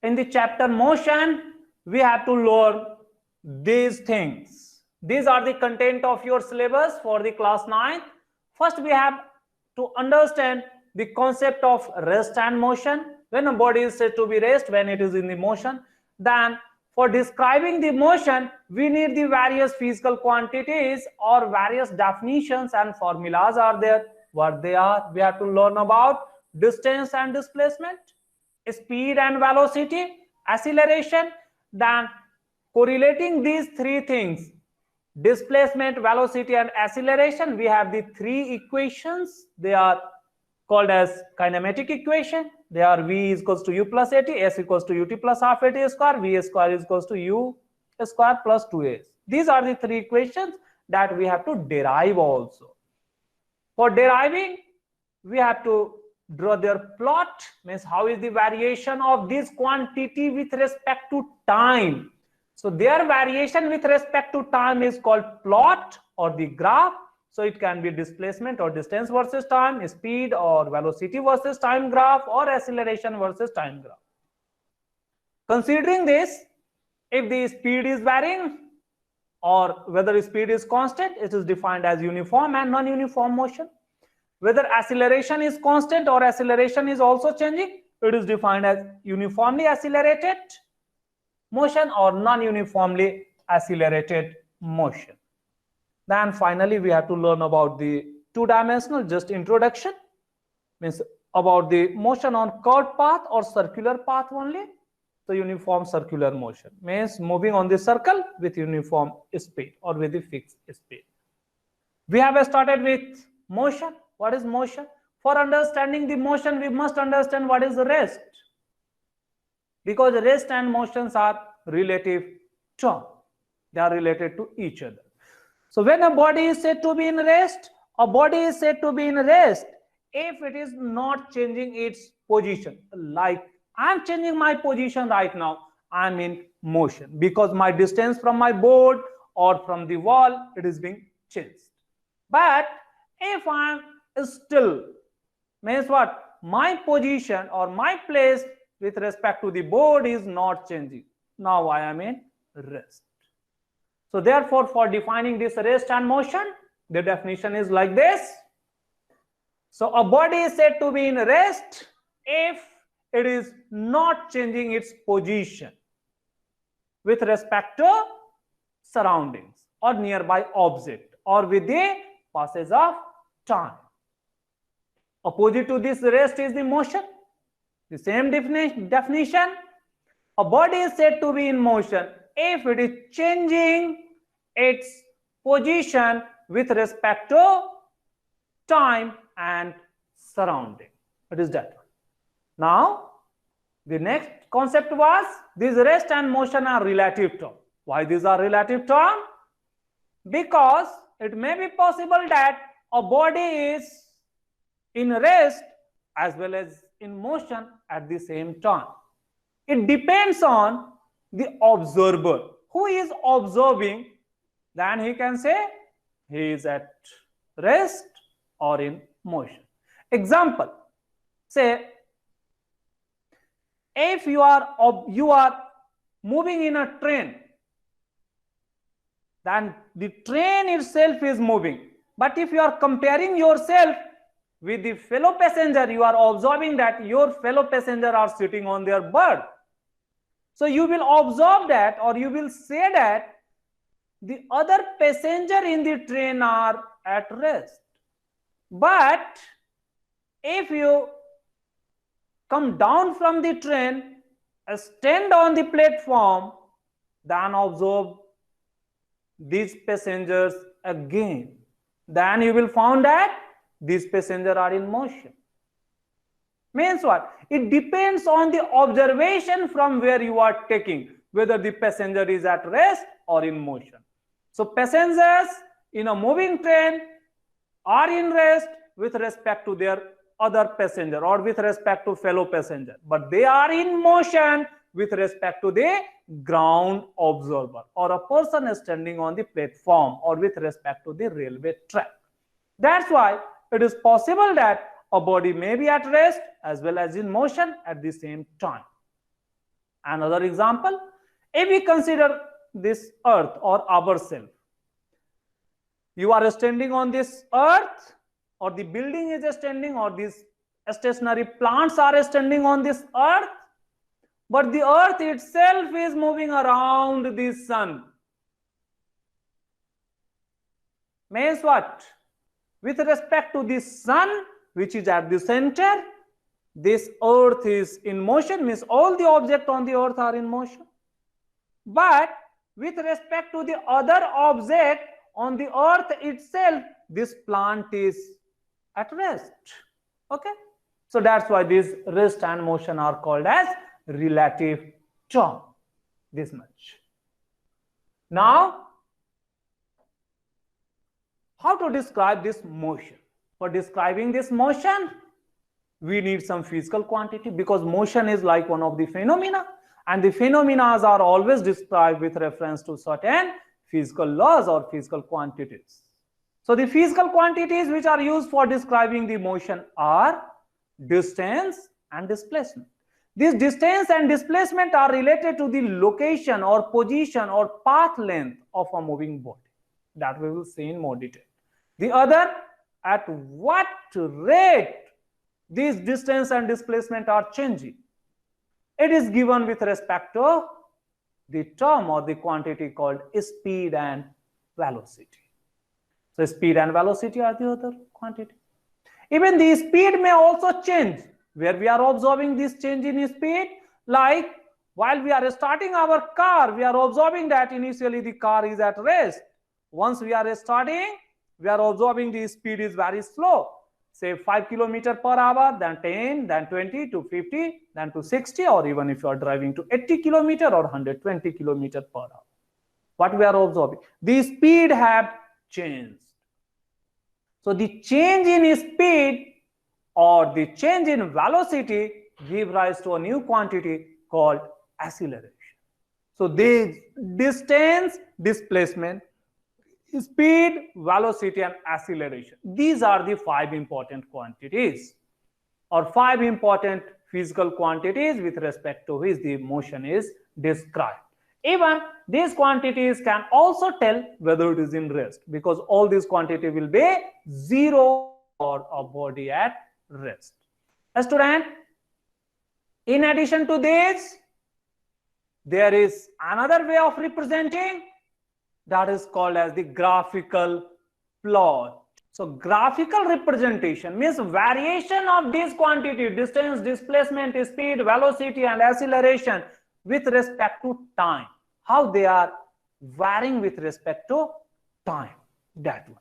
in the chapter motion, we have to learn these things. These are the content of your syllabus for the class 9th. First, we have to understand the concept of rest and motion. When a body is said to be rest, when it is in the motion. Then for describing the motion, we need the various physical quantities or various definitions and formulas are there. What they are, we have to learn about distance and displacement, speed and velocity, acceleration. Then correlating these three things, displacement, velocity and acceleration, we have the three equations. They are called as kinematic equation. They are V is equals to U plus AT, S equals to UT plus half AT square, V square is equals to U square plus 2S. These are the three equations that we have to derive also. For deriving, we have to draw their plot, means how is the variation of this quantity with respect to time. So their variation with respect to time is called plot or the graph. So it can be displacement or distance versus time, speed or velocity versus time graph, or acceleration versus time graph. Considering this, if the speed is varying or whether speed is constant, it is defined as uniform and non-uniform motion. Whether acceleration is constant or acceleration is also changing, it is defined as uniformly accelerated motion or non-uniformly accelerated motion. Then finally, we have to learn about the two-dimensional, just introduction, means about the motion on curved path or circular path only. So uniform circular motion means moving on the circle with uniform speed or with the fixed speed. We have started with motion. What is motion? For understanding the motion, we must understand what is the rest, because rest and motions are relative terms. They are related to each other. So when a body is said to be in rest, a body is said to be in rest if it is not changing its position. Like I'm changing my position right now, I'm in motion because my distance from my board or from the wall, it is being changed. But if I'm still, means what? My position or my place with respect to the board is not changing. Now I am in rest. So therefore, for defining this rest and motion, the definition is like this. So a body is said to be in rest if it is not changing its position with respect to surroundings or nearby object or with the passage of time. Opposite to this rest is the motion. The same definition. A body is said to be in motion if it is changing its position with respect to time and surrounding. It is that one. Now, the next concept was these rest and motion are relative terms. Why these are relative terms? Because it may be possible that a body is in rest as well as in motion at the same time. It depends on the observer. Who is observing, then he can say he is at rest or in motion. Example, say if you are moving in a train, then the train itself is moving. But if you are comparing yourself with the fellow passenger, you are observing that your fellow passenger are sitting on their berth. So you will observe that, or you will say that the other passenger in the train are at rest. But if you come down from the train, stand on the platform, then observe these passengers again, then you will find that these passengers are in motion. Means what? It depends on the observation from where you are taking, whether the passenger is at rest or in motion. So passengers in a moving train are in rest with respect to their other passenger or with respect to fellow passenger, but they are in motion with respect to the ground observer or a person standing on the platform or with respect to the railway track. That's why it is possible that a body may be at rest as well as in motion at the same time. Another example, if we consider this earth or ourselves, you are standing on this earth, or the building is standing, or these stationary plants are standing on this earth, but the earth itself is moving around the sun. Means what? With respect to the sun, which is at the center, this earth is in motion, means all the objects on the earth are in motion. But with respect to the other object on the earth itself, this plant is at rest. Okay? So that's why this rest and motion are called as relative term. This much. Now, how to describe this motion? For describing this motion, we need some physical quantity, because motion is like one of the phenomena, and the phenomena are always described with reference to certain physical laws or physical quantities. So the physical quantities which are used for describing the motion are distance and displacement. This distance and displacement are related to the location or position or path length of a moving body. That we will see in more detail. The other, at what rate these distance and displacement are changing. It is given with respect to the term or the quantity called speed and velocity. So speed and velocity are the other quantity. Even the speed may also change, where we are observing this change in speed, like while we are starting our car, we are observing that initially the car is at rest. Once we are starting, we are observing the speed is very slow. Say 5 km per hour, then 10, then 20 to 50, then to 60, or even if you are driving to 80 km or 120 km per hour. What we are observing? The speed have changed. So the change in speed or the change in velocity give rise to a new quantity called acceleration. So the distance, displacement, speed, velocity, and acceleration. These are the 5 important quantities or 5 important physical quantities with respect to which the motion is described. Even these quantities can also tell whether it is in rest, because all these quantity will be zero for a body at rest. Student, in addition to this, there is another way of representing, that is called as the graphical plot. So graphical representation means variation of these quantity, distance, displacement, speed, velocity, and acceleration with respect to time. How they are varying with respect to time. That one.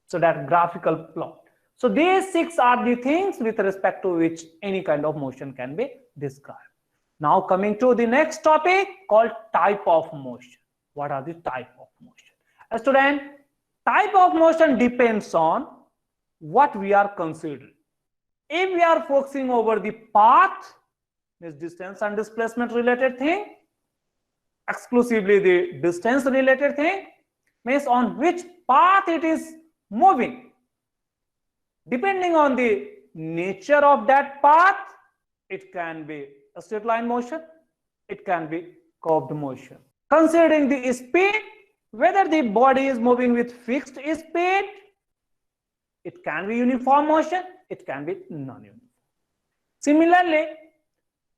So that graphical plot. So these 6 are the things with respect to which any kind of motion can be described. Now coming to the next topic called type of motion. What are the type of motion? Student, type of motion depends on what we are considering. If we are focusing over the path, means distance and displacement related thing, exclusively the distance related thing, means on which path it is moving. Depending on the nature of that path, it can be a straight line motion, it can be curved motion. Considering the speed, whether the body is moving with fixed speed, it can be uniform motion, it can be non-uniform. Similarly,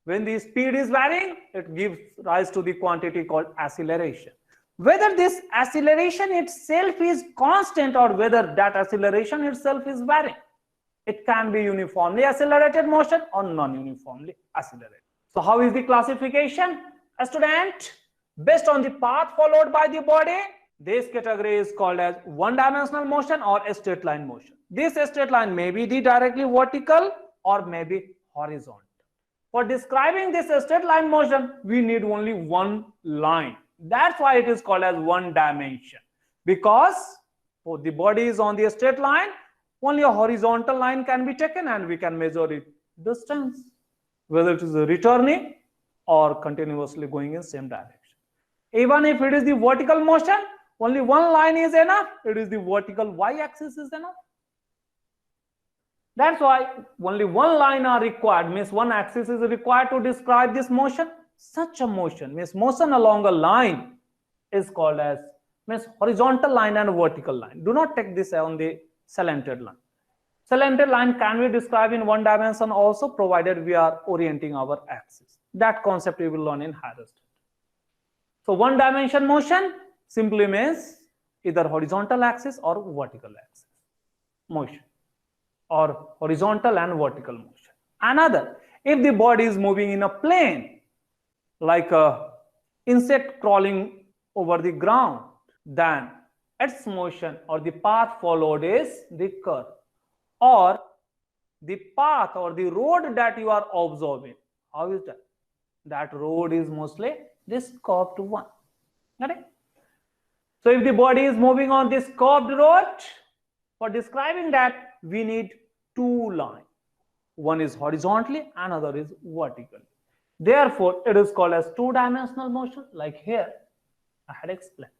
when the speed is varying, it gives rise to the quantity called acceleration. Whether this acceleration itself is constant or whether that acceleration itself is varying, it can be uniformly accelerated motion or non-uniformly accelerated. So how is the classification? A student, based on the path followed by the body, this category is called as one-dimensional motion or a straight line motion. This straight line may be the directly vertical or may be horizontal. For describing this straight line motion, we need only one line. That's why it is called as one dimension. Because for the body is on the straight line, only a horizontal line can be taken and we can measure it distance, whether it is returning or continuously going in same direction. Even if it is the vertical motion, only one line is enough. It is the vertical y-axis is enough. That's why only one line are required, means one axis is required to describe this motion. such a motion, means motion along a line, is called as, means horizontal line and vertical line. Do not take this on the slanted line. Slanted line can be described in one dimension also, provided we are orienting our axis. That concept we will learn in higher study. So one dimension motion simply means either horizontal axis or vertical axis motion, or horizontal and vertical motion. Another, if the body is moving in a plane, like a insect crawling over the ground, then its motion or the path followed is the curve, or the path or the road that you are observing. How is that? That road is mostly this curved one. Okay? So if the body is moving on this curved road, for describing that we need two lines. One is horizontally, another is vertically. Therefore, it is called as two-dimensional motion, like here I had explained.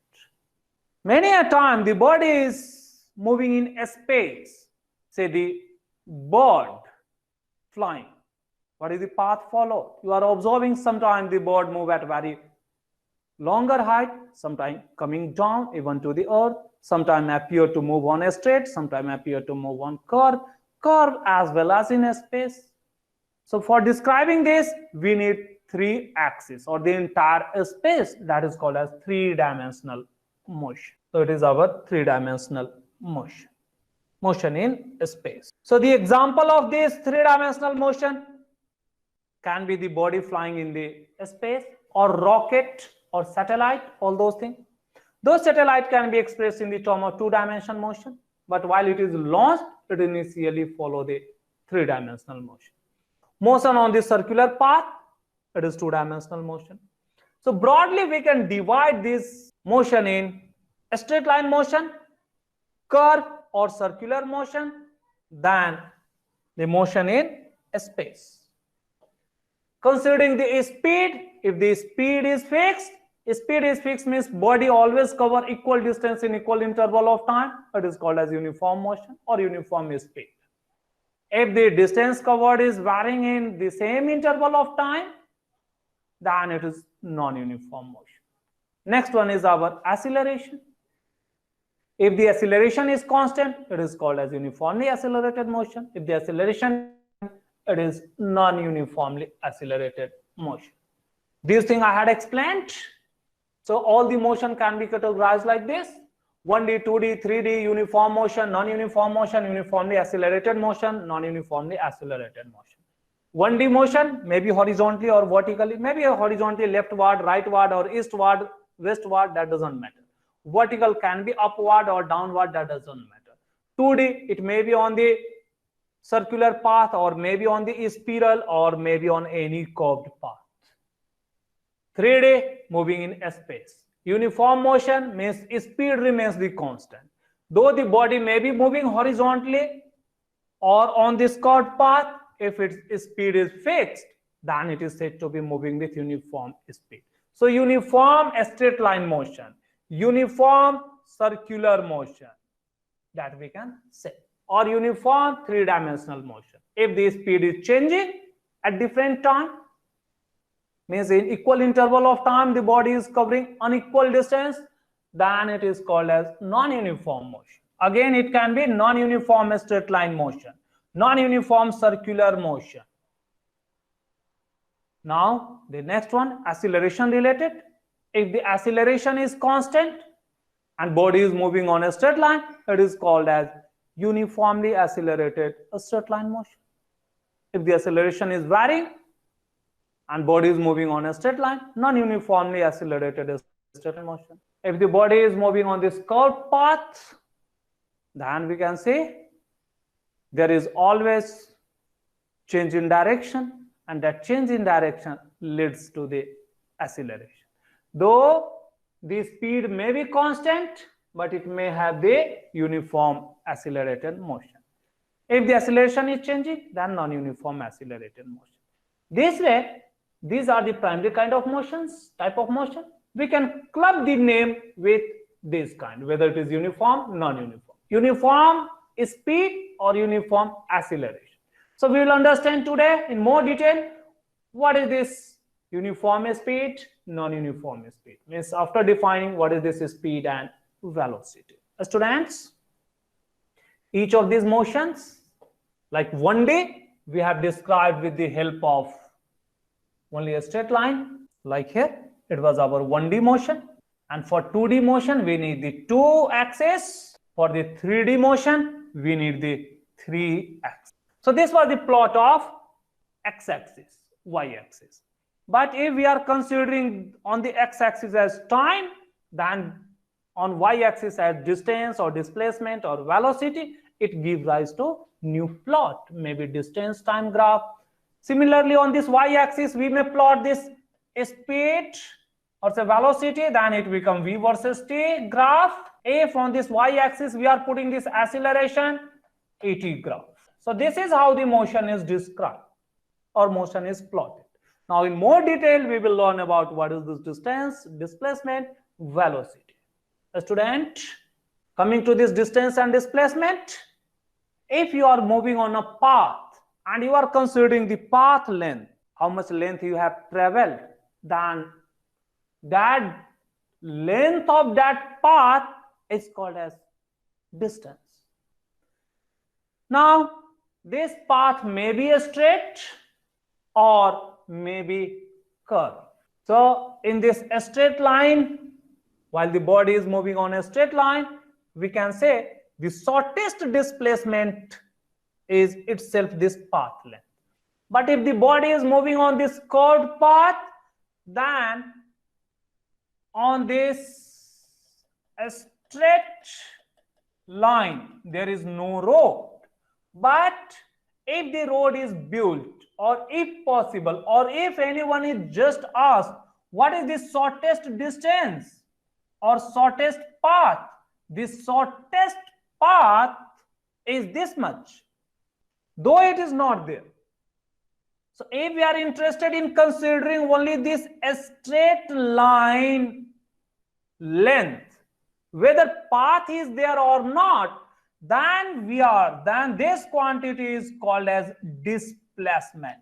Many a time the body is moving in a space, say the bird flying. What is the path followed? You are observing sometimes the bird move at very longer height, sometimes coming down even to the earth, sometimes appear to move on a straight, sometimes appear to move on curve as well as in a space. So for describing this, we need three axes or the entire space. That is called as three-dimensional motion. So it is our three-dimensional motion. Motion in space. So the example of this three-dimensional motion can be the body flying in the space, or rocket, or satellite, all those things. Those satellite can be expressed in the term of two-dimensional motion, but while it is launched, it initially follow the three-dimensional motion. Motion on the circular path, it is two-dimensional motion. So broadly, we can divide this motion in a straight line motion, curve or circular motion, then the motion in space. Considering the speed, if the speed is fixed means body always cover equal distance in equal interval of time. It is called as uniform motion or uniform speed. If the distance covered is varying in the same interval of time, then it is non-uniform motion. Next one is our acceleration. If the acceleration is constant, it is called as uniformly accelerated motion. If the acceleration, it is non-uniformly accelerated motion. These things I had explained. So all the motion can be categorized like this: 1D, 2D, 3D, uniform motion, non-uniform motion, uniformly accelerated motion, non-uniformly accelerated motion. 1D motion, maybe horizontally or vertically, maybe horizontally leftward, rightward, or eastward, westward, that doesn't matter. Vertical can be upward or downward, that doesn't matter. 2D, it may be on the circular path, or maybe on the spiral, or maybe on any curved path. 3D, moving in space. Uniform motion means speed remains the constant. Though the body may be moving horizontally or on this curved path, if its speed is fixed, then it is said to be moving with uniform speed. So uniform straight line motion, uniform circular motion, that we can say, or uniform three-dimensional motion. If the speed is changing at different time, means in equal interval of time the body is covering unequal distance, then it is called as non-uniform motion. Again, it can be non-uniform straight line motion, non-uniform circular motion. Now the next one, acceleration related. If the acceleration is constant and body is moving on a straight line, it is called as uniformly accelerated straight line motion. If the acceleration is varying and body is moving on a straight line, non-uniformly accelerated straight line motion. If the body is moving on this curved path, then we can say there is always change in direction, and that change in direction leads to the acceleration. Though the speed may be constant, but it may have the uniform accelerated motion. If the acceleration is changing, then non-uniform accelerated motion. This way, these are the primary kind of motions, type of motion. We can club the name with this kind, whether it is uniform, non-uniform. Uniform speed or uniform acceleration. So we will understand today in more detail what is this uniform speed, non-uniform speed. Means after defining what is this speed and velocity. Students, each of these motions, like 1D, we have described with the help of only a straight line. Like here, it was our 1D motion. And for 2D motion, we need the 2 axes. For the 3D motion, we need the 3 axis. So this was the plot of x-axis, y-axis. But if we are considering on the x-axis as time, then on y-axis as distance or displacement or velocity, it gives rise to new plot, maybe distance time graph. Similarly, on this y-axis, we may plot this speed or say velocity, then it becomes v versus t graph. If on this y-axis, we are putting this acceleration, at graph. So this is how the motion is described or motion is plotted. Now in more detail, we will learn about what is this distance, displacement, velocity. A student, coming to this distance and displacement, if you are moving on a path and you are considering the path length, how much length you have traveled, then that length of that path is called as distance. Now, this path may be a straight or may be curved. So, in this straight line, while the body is moving on a straight line, we can say the shortest displacement is itself this path length. But if the body is moving on this curved path, then on this straight line, there is no road. But if the road is built, or if possible, or if anyone is just asked, what is the shortest distance or shortest path? The shortest path is this much, though it is not there. So if we are interested in considering only this straight line length, whether path is there or not, then this quantity is called as displacement.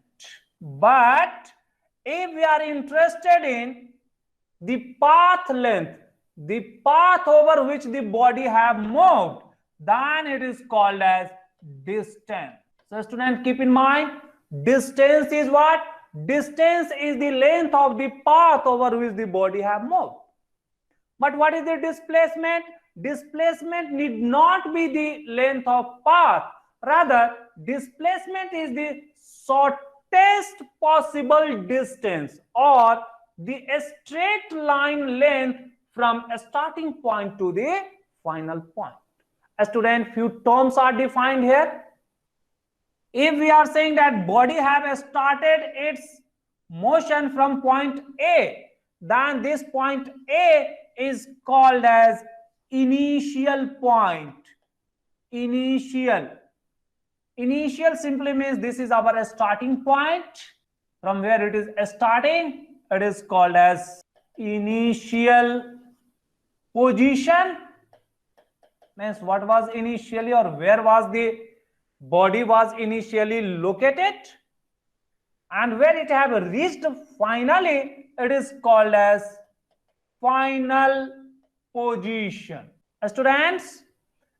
But if we are interested in the path length, the path over which the body have moved, then it is called as distance. So student, keep in mind, distance is what? Distance is the length of the path over which the body have moved. But what is the displacement? Displacement need not be the length of path. Rather, displacement is the shortest possible distance or the straight line length from a starting point to the final point. A student, few terms are defined here. If we are saying that body have started its motion from point A, then this point A is called as initial point. Initial simply means this is our starting point. From where it is starting, it is called as initial position. Means what was initially or where was the body was initially located, and where it have reached finally, it is called as final position. Students,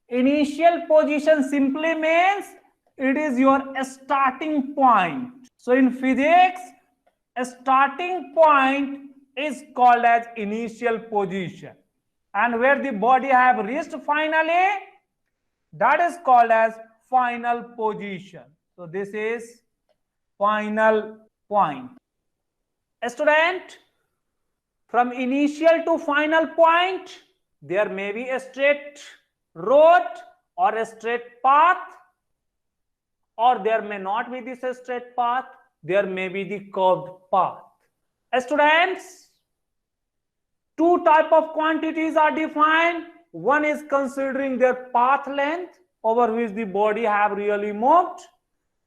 initial position simply means it is your starting point. So in physics, a starting point is called as initial position, and where the body have reached finally, that is called as final position. So this is final point. A student, from initial to final point, there may be a straight road or a straight path, or there may not be this straight path, there may be the curved path. Students, two type of quantities are defined. One is considering their path length over which the body have really moved.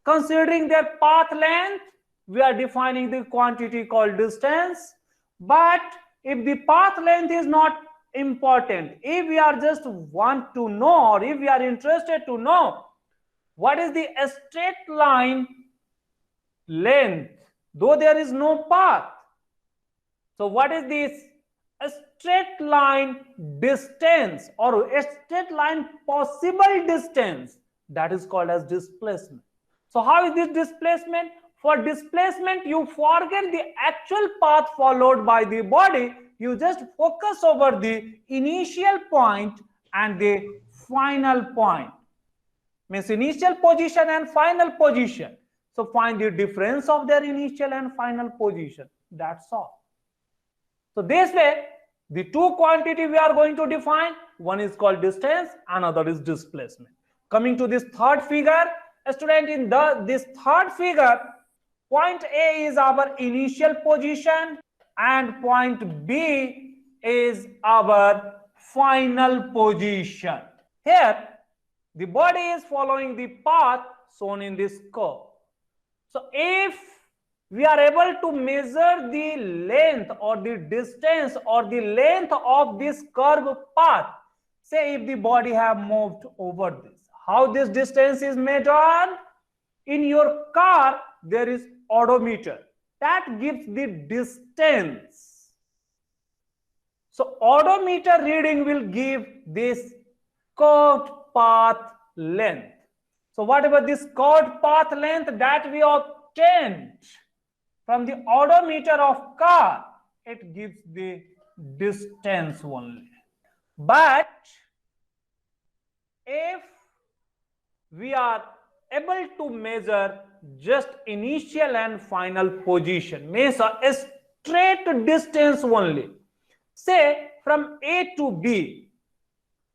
Considering their path length, we are defining the quantity called distance. But if the path length is not important, if we are just want to know, or if we are interested to know what is the straight line length, though there is no path, So what is this? A straight line distance or a straight line possible distance, that is called as displacement. So how is this displacement? For displacement, you forget the actual path followed by the body. You just focus over the initial point and the final point. Means initial position and final position. So find the difference of their initial and final position. That's all. So this way, the two quantity we are going to define, one is called distance, another is displacement. Coming to this third figure, student, in this third figure, point A is our initial position and point B is our final position. Here, the body is following the path shown in this curve. So if we are able to measure the length or the distance or the length of this curved path, say if the body have moved over this, how this distance is measured? In your car, there is odometer that gives the distance. So odometer reading will give this curved path length. So whatever this curved path length that we obtained from the odometer of car, it gives the distance only. But if we are able to measure just initial and final position, means a straight distance only, say from A to B,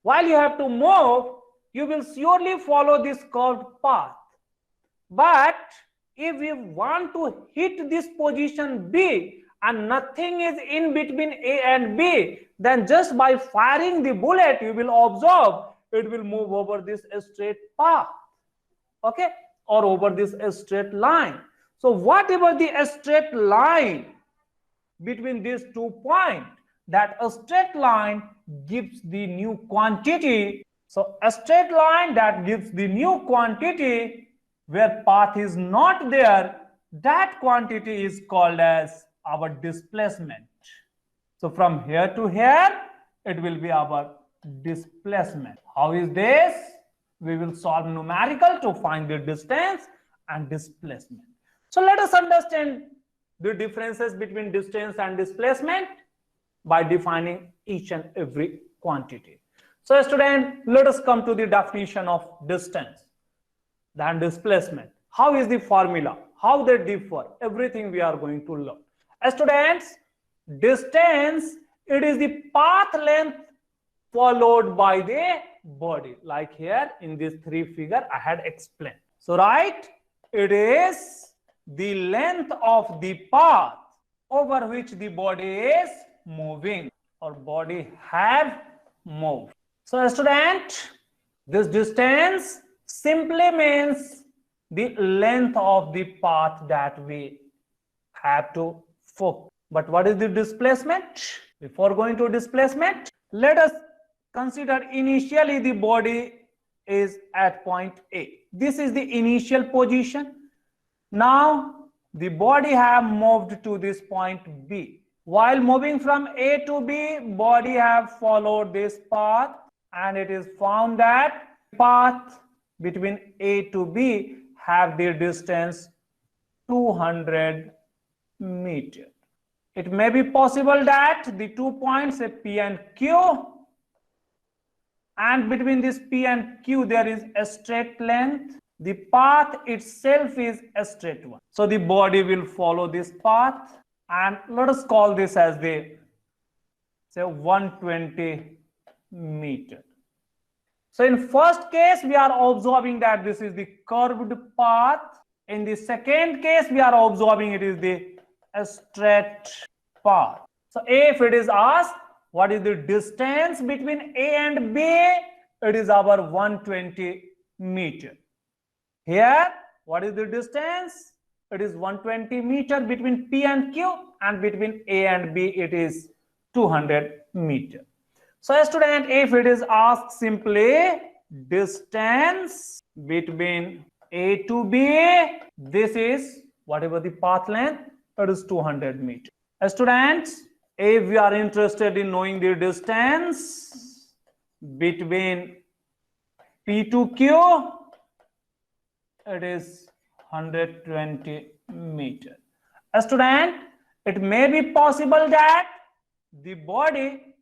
while you have to move, you will surely follow this curved path. But if we want to hit this position B and nothing is in between A and B, then just by firing the bullet, you will observe it will move over this straight path, okay, or over this straight line. So whatever the straight line between these 2 points, that a straight line gives the new quantity. So a straight line that gives the new quantity where path is not there, that quantity is called as our displacement. So from here to here, it will be our displacement. How is this? We will solve numerical to find the distance and displacement. So let us understand the differences between distance and displacement by defining each and every quantity. So student, let us come to the definition of distance and displacement. How is the formula? How they differ? Everything we are going to learn. Students, distance, it is the path length followed by the body. Like here in this 3 figure I had explained. So right, it is the length of the path over which the body is moving or body have moved. So student, this distance simply means the length of the path that we have to focus. But what is the displacement? Before going to displacement, let us consider initially the body is at point A. This is the initial position. Now the body have moved to this point B. While moving from A to B, body have followed this path, and it is found that path between A to B have the distance 200 meters. It may be possible that the 2 points, P and Q, and between this P and Q there is a straight length. The path itself is a straight one. So the body will follow this path, and let us call this as the, say, 120 meter. So in first case we are observing that this is the curved path. In the second case we are observing it is the straight path. So if it is asked what is the distance between A and B, it is our 120 meter. Here, what is the distance? It is 120 meter between P and Q, and between A and B it is 200 meter. So student, if it is asked simply distance between A to B, this is whatever the path length, it is 200 meter. Students, If we are interested in knowing the distance between P to Q, it is 120 meter. Student, it may be possible that the body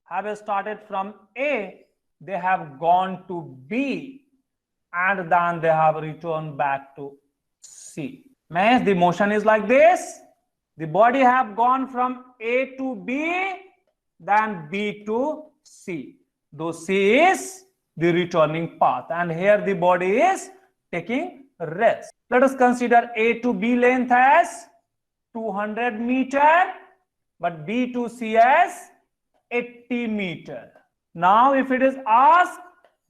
have started from A, they have gone to B, and then they have returned back to C. Means the motion is like this. The body have gone from A to B, then B to C. Though C is the returning path, and here the body is taking rest. Let us consider A to B length as 200 meter, but B to C as 80 meter. Now, if it is asked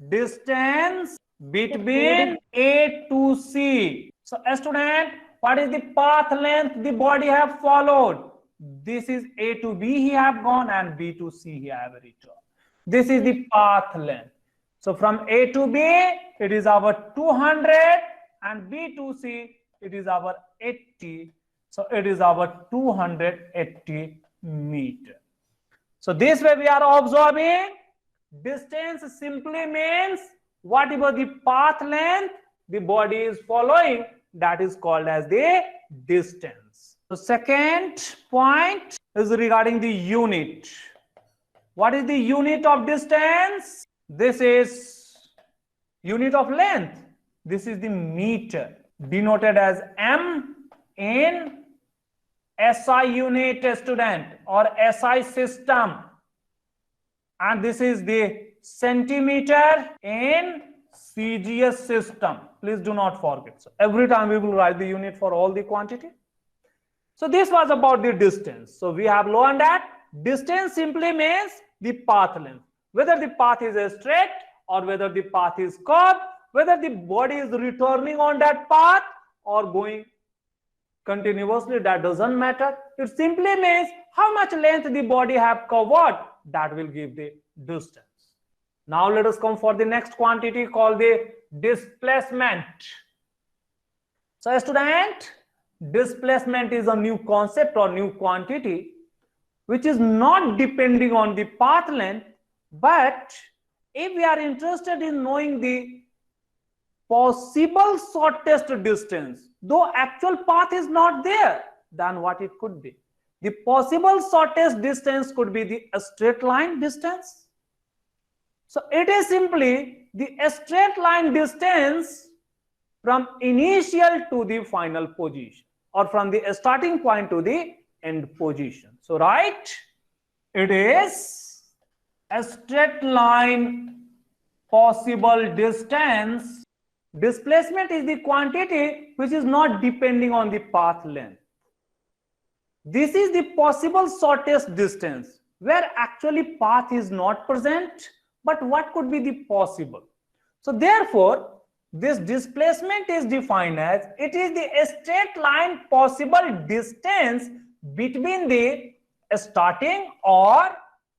distance between A to C, so student, what is the path length the body have followed? This is A to B he have gone and B to C he have returned. This is the path length. So from A to B it is our 200 and B to C it is our 80. So it is our 280 meter. So this way we are observing distance simply means whatever the path length the body is following, that is called as the distance. The second point is regarding the unit. What is the unit of distance? This is unit of length. This is the meter, denoted as M in SI unit, student, or SI system. And this is the centimeter in CGS system. Please do not forget. So every time we will write the unit for all the quantity. So this was about the distance. So we have learned that distance simply means the path length. Whether the path is straight or whether the path is curved, whether the body is returning on that path or going continuously, that doesn't matter. It simply means how much length the body have covered, that will give the distance. Now let us come for the next quantity called the displacement. So student, displacement is a new concept or new quantity which is not depending on the path length, but if we are interested in knowing the possible shortest distance, though actual path is not there, then what it could be? The possible shortest distance could be the straight line distance. So it is simply the straight line distance from initial to the final position, or from the starting point to the end position. So right, it is a straight line possible distance. Displacement is the quantity which is not depending on the path length. This is the possible shortest distance where actually path is not present, but what could be the possible? So therefore, this displacement is defined as it is the straight line possible distance between the starting or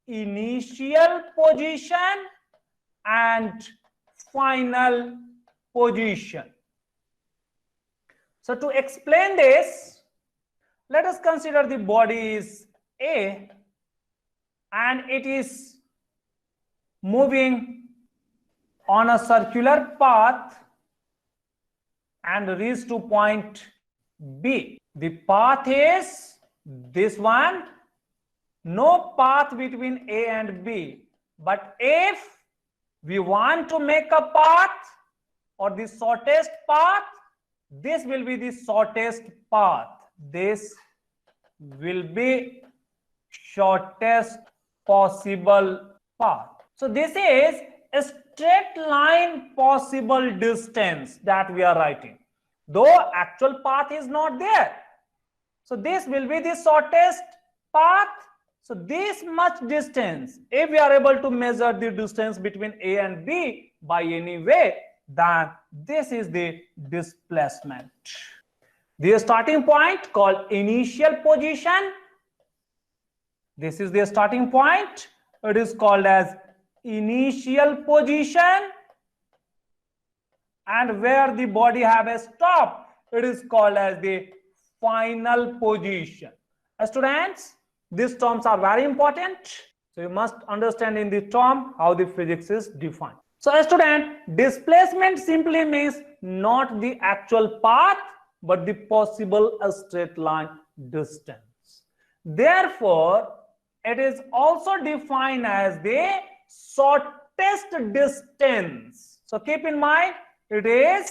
initial position and final position. So to explain this, let us consider the body is A and it is moving on a circular path and reach to point B. The path is this one, no path between A and B. But if we want to make a path or the shortest path, this will be the shortest path. This will be shortest possible path. So this is a straight line possible distance that we are writing, though actual path is not there. So this will be the shortest path. So this much distance, if we are able to measure the distance between A and B by any way, then this is the displacement. The starting point called initial position. This is the starting point. It is called as initial position. And where the body have a stop, it is called as the final position. Students, These terms are very important. So you must understand in the term how the physics is defined. So a student, displacement simply means not the actual path, but the possible straight line distance. Therefore, it is also defined as the shortest distance. So keep in mind, it is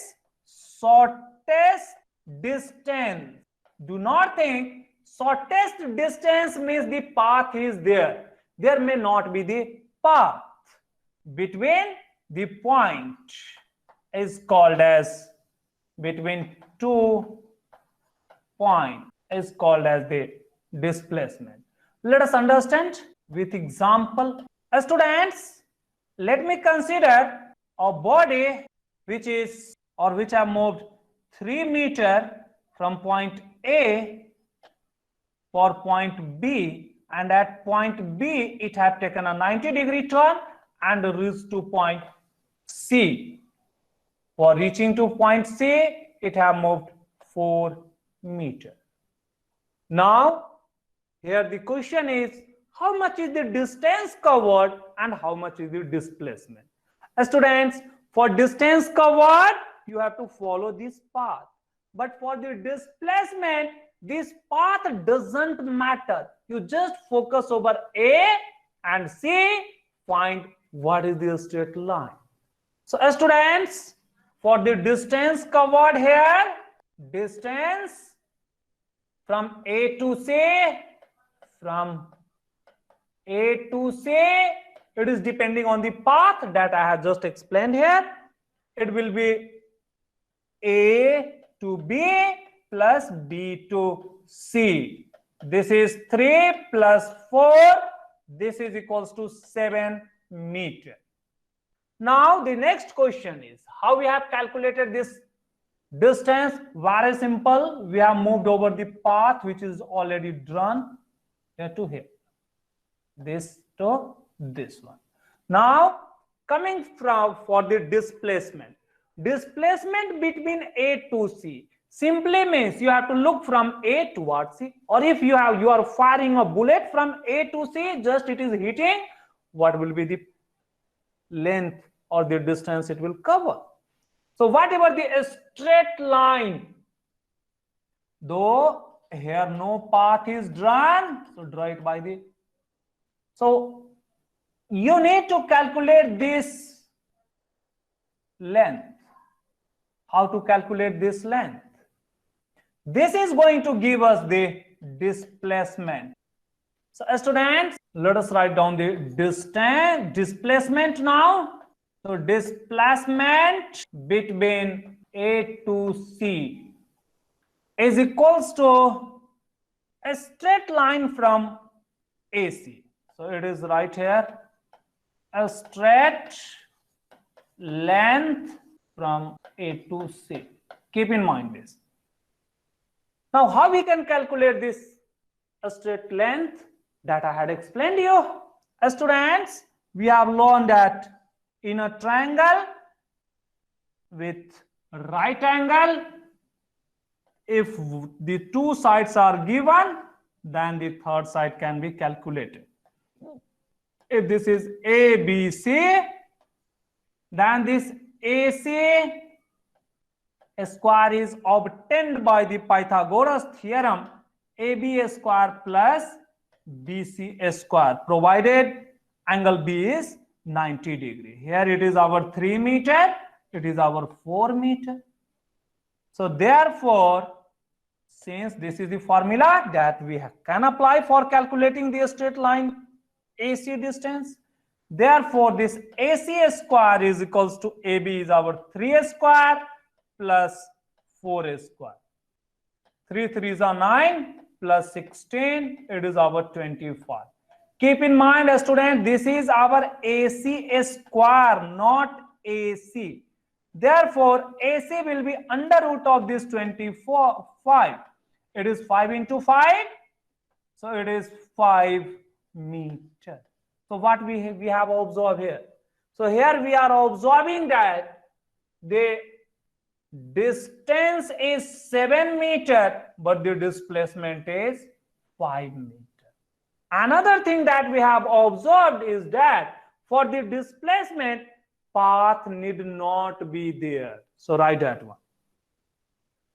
shortest distance. Do not think shortest distance means the path is there. There may not be the path between the point is called as between 2 points is called as the displacement. Let us understand with example. Students, let me consider a body which is or which have moved 3 meters from point A for point B, and at point B it have taken a 90-degree turn and reached to point C. For reaching to point C, it have moved 4 meters. Now, here the question is, how much is the distance covered and how much is the displacement? Students, for distance covered, you have to follow this path. But for the displacement, this path doesn't matter. You just focus over A and C, find what is the straight line. So students, for the distance covered here, distance from A to C, from A to C, it is depending on the path that I have just explained here. It will be A to B plus B to C. This is 3 plus 4. This is equals to 7 meters. Now the next question is, how we have calculated this distance? Very simple. We have moved over the path which is already drawn here to here. This to this one. Now coming from for the displacement. Displacement between A to C simply means you have to look from A towards C, or if you are firing a bullet from A to C, just it is hitting, what will be the length or the distance it will cover. So whatever the straight line, though here no path is drawn, so draw it by the, so you need to calculate this length. How to calculate this length? This is going to give us the displacement. So students, let us write down the displacement now. So displacement between A to C is equals to a straight line from AC. So it is right here, a straight length from A to C. Keep in mind this. Now how we can calculate this straight length that I had explained to you? Students, we have learned that in a triangle with right angle, if the two sides are given, then the third side can be calculated. If this is ABC, then this AC square is obtained by the Pythagoras theorem, AB square plus BC square, provided angle B is 90 degree. Here it is our 3 meter, it is our 4 meter. So therefore, since this is the formula that we can apply for calculating the straight line AC distance, therefore this AC square is equals to AB is our 3 square plus 4 square. 3 3s are 9 plus 16, it is our 25. Keep in mind, student, this is our AC square, not AC. Therefore, AC will be under root of this 5. It is 5 into 5. So it is 5 meters. So what we have observed here? So here we are observing that the distance is 7 meters, but the displacement is 5 meters. Another thing that we have observed is that for the displacement, path need not be there. So write that one.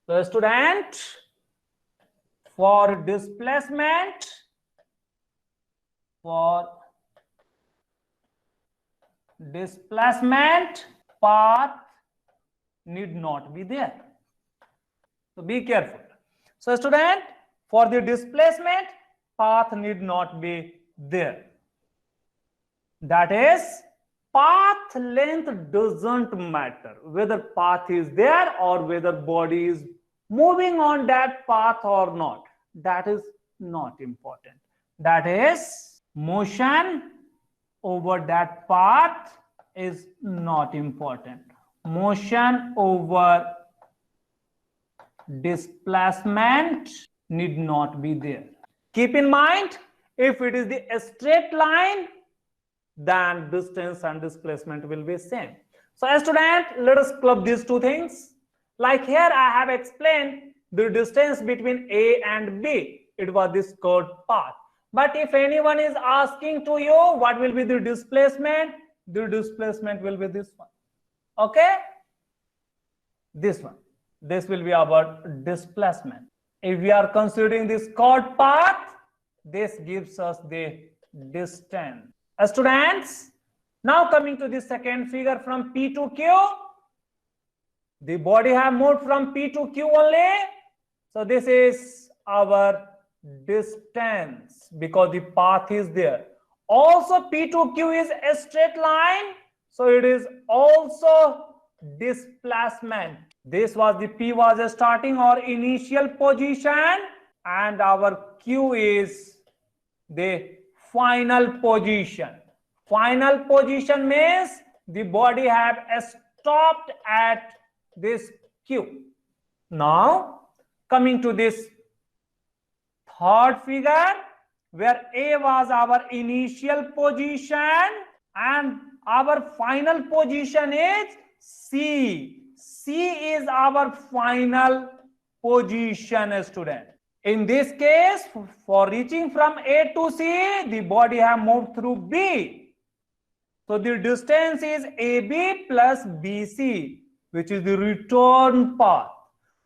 So student, for displacement, path need not be there. So be careful. So student, for the displacement, path need not be there. That is, path length doesn't matter whether path is there or whether body is moving on that path or not. That is not important. That is, motion over that path is not important. Motion over displacement need not be there. Keep in mind, if it is the straight line, then distance and displacement will be same. So student, let us club these two things. Like here I have explained the distance between A and B. It was this curved path. But if anyone is asking to you what will be the displacement will be this one. Okay? This one. This will be our displacement. If we are considering this curved path, this gives us the distance. Students, now coming to the second figure from P to Q. The body have moved from P to Q only. So this is our distance because the path is there. Also P to Q is a straight line. So it is also displacement. This was the P was a starting or initial position and our Q is the final position. Final position means the body have stopped at this Q. Now coming to this third figure where A was our initial position and our final position is C. C is our final position, student. In this case, for reaching from A to C, the body have moved through B. So the distance is AB plus BC, which is the return path.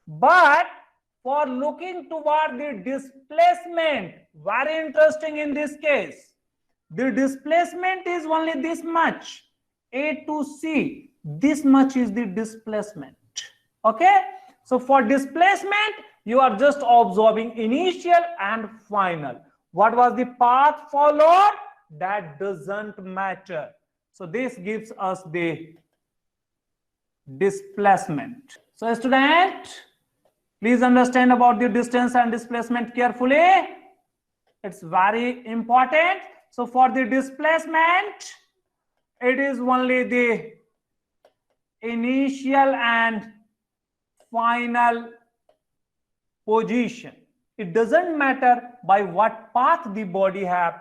But for looking toward the displacement, very interesting in this case, the displacement is only this much, A to C. This much is the displacement. Okay? So for displacement, you are just observing initial and final. What was the path followed? That doesn't matter. So this gives us the displacement. So student, please understand about the distance and displacement carefully. It's very important. So for the displacement, it is only the initial and final position. It doesn't matter by what path the body have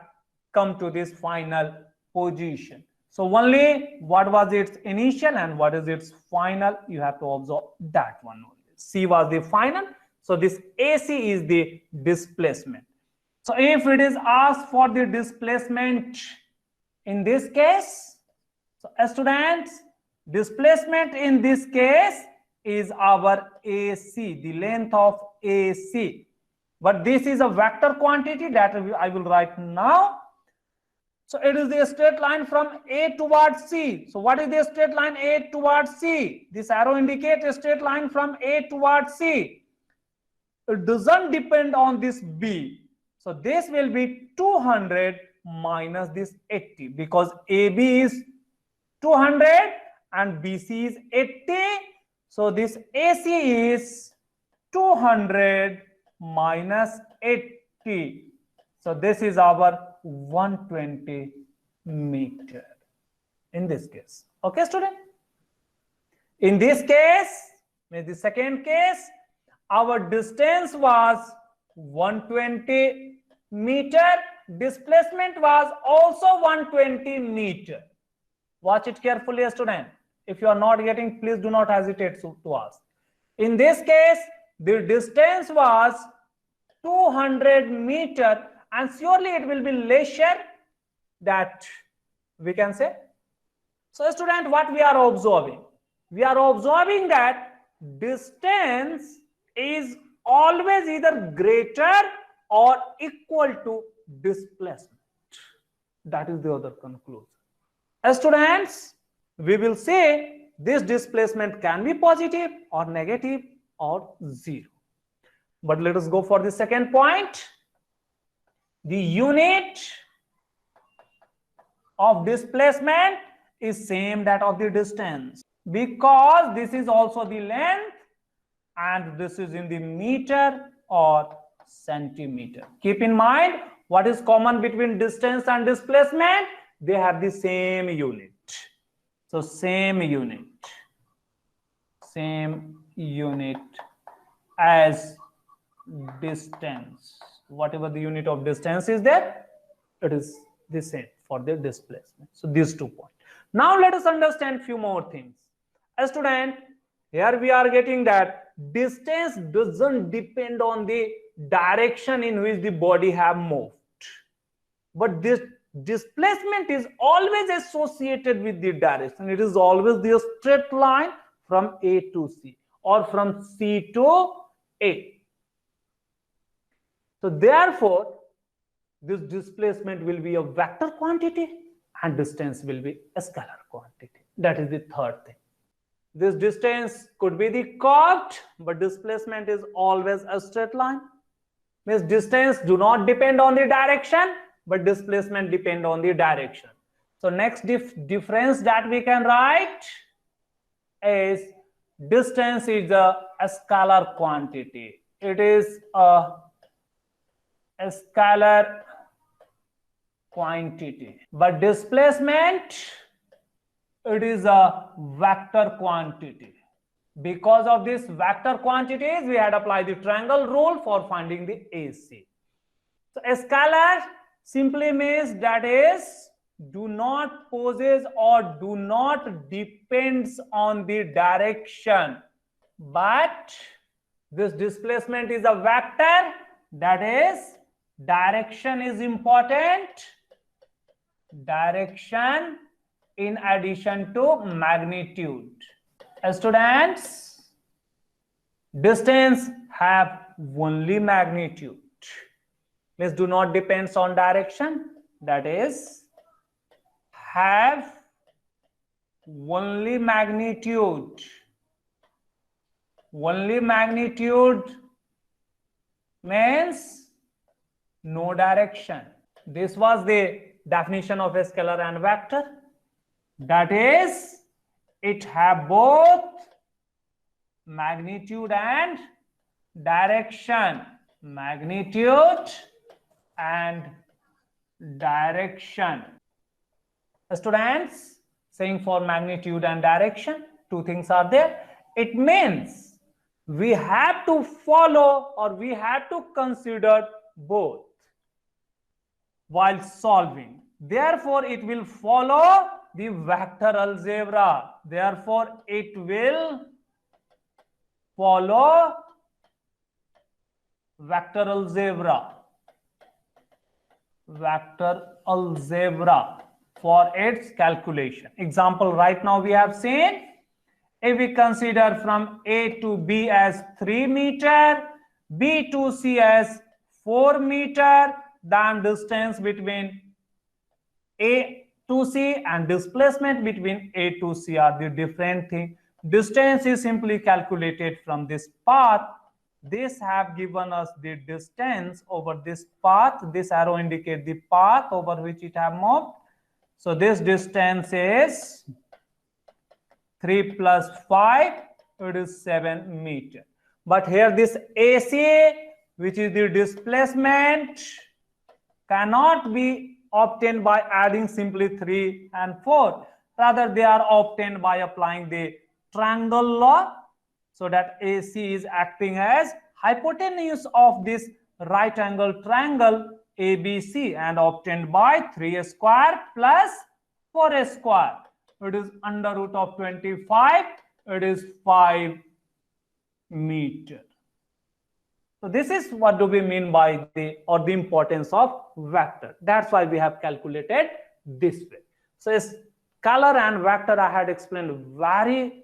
come to this final position. So only what was its initial and what is its final, you have to observe that one only. C was the final. So this AC is the displacement. So if it is asked for the displacement in this case, so students, displacement in this case is our AC, the length of AC. But this is a vector quantity that I will write now. So it is the straight line from A towards C. So what is the straight line A towards C? This arrow indicates a straight line from A towards C. It doesn't depend on this B. So this will be 200 minus this 80 because AB is 200 and BC is 80. So this AC is 200 minus 80. So this is our 120 meter in this case. Okay, student? In this case, in the second case, our distance was 120 meter. Displacement was also 120 meter. Watch it carefully, student. If you are not getting, please do not hesitate to ask. In this case, the distance was 200 meter and surely it will be lesser, that we can say. So student, what we are observing? We are observing that distance is always either greater or equal to displacement. That is the other conclusion. Students, we will say this displacement can be positive or negative or zero. But let us go for the second point. The unit of displacement is same that of the distance, because this is also the length and this is in the meter or centimeter. Keep in mind what is common between distance and displacement. They have the same unit. So same unit as distance. Whatever the unit of distance is there, it is the same for the displacement. So these 2 points. Now let us understand few more things. A student, here we are getting that distance doesn't depend on the direction in which the body have moved, but this displacement is always associated with the direction. It is always the straight line from A to C or from C to A. So therefore, this displacement will be a vector quantity and distance will be a scalar quantity. That is the third thing. This distance could be the curved, but displacement is always a straight line. Means distance do not depend on the direction, but displacement depend on the direction. So next difference that we can write is distance is a scalar quantity. It is a scalar quantity, but displacement, it is a vector quantity. Because of this vector quantities, we had applied the triangle rule for finding the AC. So a scalar simply means that is do not possess or do not depends on the direction, but this displacement is a vector, that is direction is important, direction in addition to magnitude. Students, distance have only magnitude. This do not depends on direction, that is have only magnitude. Only magnitude means no direction. This was the definition of a scalar and vector. That is, it have both magnitude and direction. Magnitude and direction. Students, saying for magnitude and direction, 2 things are there. It means we have to follow or we have to consider both while solving. Therefore, it will follow the vector algebra. Therefore, it will follow vector algebra. Vector algebra for its calculation. Example, right now we have seen, if we consider from A to B as 3 meter, B to C as 4 meter, then distance between A to C and displacement between A to C are the different thing. Distance is simply calculated from this path. This have given us the distance over this path. This arrow indicates the path over which it have moved. So this distance is 3 plus 5, it is 7 meter. But here this AC, which is the displacement, cannot be obtained by adding simply 3 and 4. Rather, they are obtained by applying the triangle law, so that AC is acting as hypotenuse of this right angle triangle ABC and obtained by 3 square plus 4 square. It is under root of 25. It is 5 meter. So this is what do we mean by the importance of vector. That's why we have calculated this way. So scalar and vector I had explained very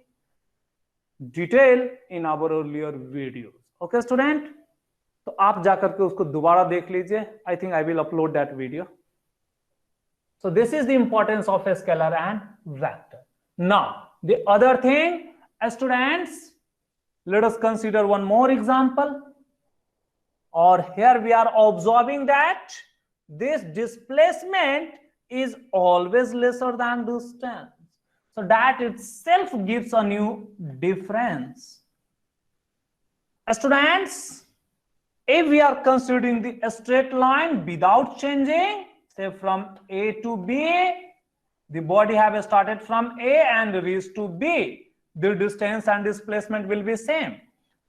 detail in our earlier videos. Okay student, तो आप जाकर के उसको दोबारा देख लीजिए. I think I will upload that video. So this is the importance of a scalar and vector. Now the other thing, students, let us consider one more example. Or here we are observing that this displacement is always lesser than distance. So that itself gives a new difference. Students, if we are considering the straight line without changing, say from A to B, the body have started from A and reached to B, the distance and displacement will be same.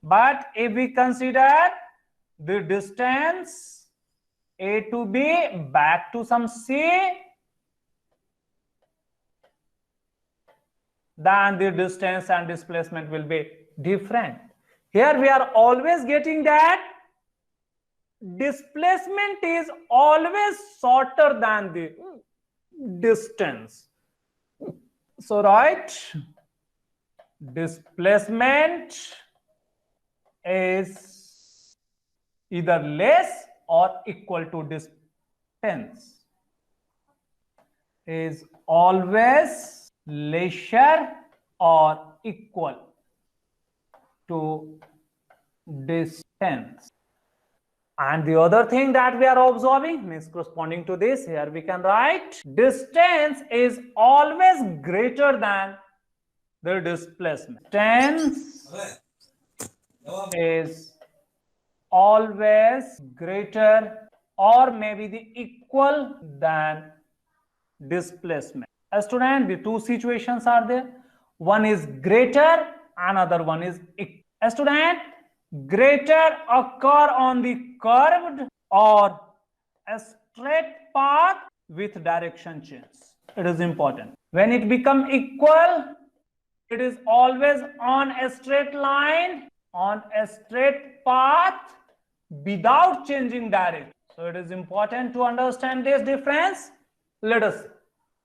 But if we consider the distance A to B back to some C, then the distance and displacement will be different. Here we are always getting that displacement is always shorter than the distance. So right, displacement is either less or equal to distance, is always lesser or equal to distance. And the other thing that we are observing means corresponding to this, here we can write distance is always greater than the displacement. Distance is always greater or maybe the equal than displacement. A student, the two situations are there. One is greater, another one is equal. A student, greater occur on the curved or a straight path with direction change. It is important. When it becomes equal, it is always on a straight line, on a straight path without changing direction. So it is important to understand this difference. Let us see.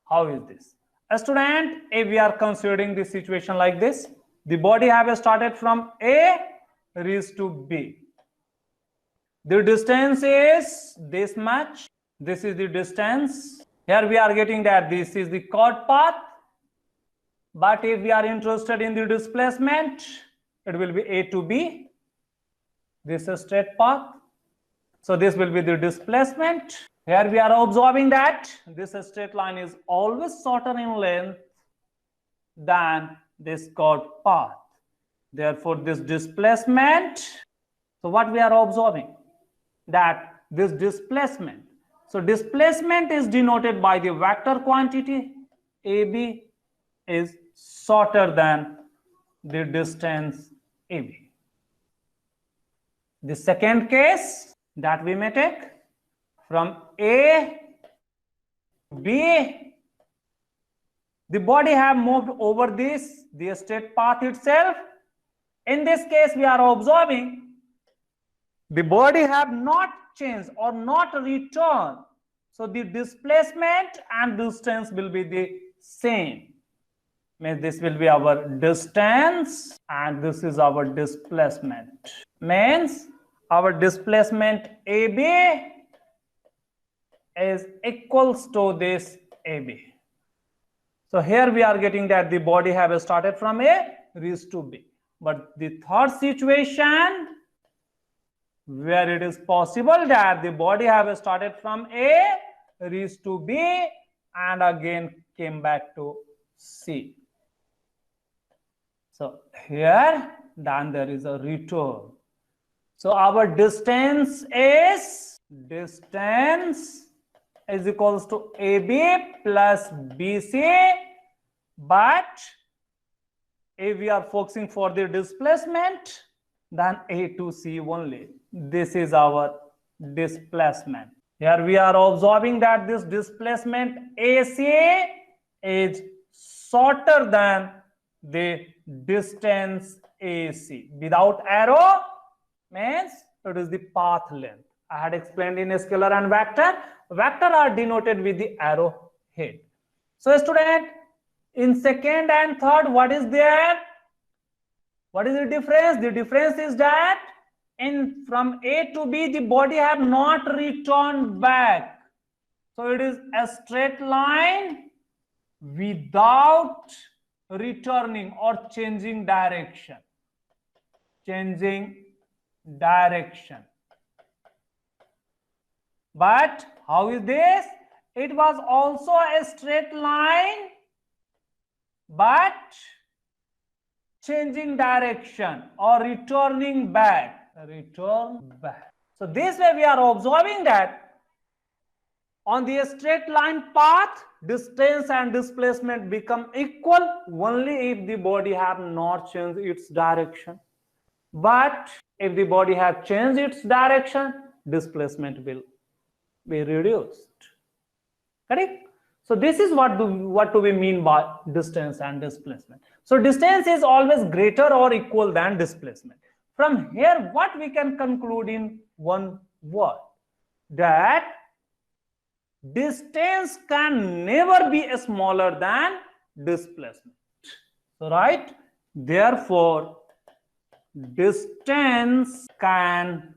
How is this? A student, if we are considering this situation like this, the body have started from A reached to B. The distance is this much. This is the distance. Here we are getting that this is the chord path. But if we are interested in the displacement, it will be A to B. This is straight path. So this will be the displacement. Here we are observing that this straight line is always shorter in length than this chord path. Therefore, this displacement, so what we are observing? That this displacement. So displacement is denoted by the vector quantity. AB is shorter than the distance AB. The second case that we may take, from A to B, the body have moved over this, the straight path itself. In this case, we are observing the body have not changed or not returned. So the displacement and distance will be the same. Means this will be our distance and this is our displacement. Means our displacement AB is equals to this AB. So here we are getting that the body have started from A reached to B. But the third situation where it is possible that the body have started from A reached to B and again came back to C. So here then there is a return. So our distance is equals to AB plus BC, but if we are focusing for the displacement, then A to C only. This is our displacement. Here we are observing that this displacement AC is shorter than the distance AC. Without arrow means It is the path length. I had explained in scalar and vector. Vector are denoted with the arrow head. So student, in second and third, what is there? What is the difference? The difference is that in from A to B, the body have not returned back. So it is a straight line without returning or changing direction. Changing direction. But how is this? It was also a straight line, but changing direction or returning back. Return back. So this way we are observing that on the straight line path, distance and displacement become equal only if the body have not changed its direction. But if the body have changed its direction, displacement will be reduced. Correct? So this is what do we mean by distance and displacement. So distance is always greater or equal than displacement. From here, what we can conclude in one word, that distance can never be smaller than displacement. So right, therefore distance can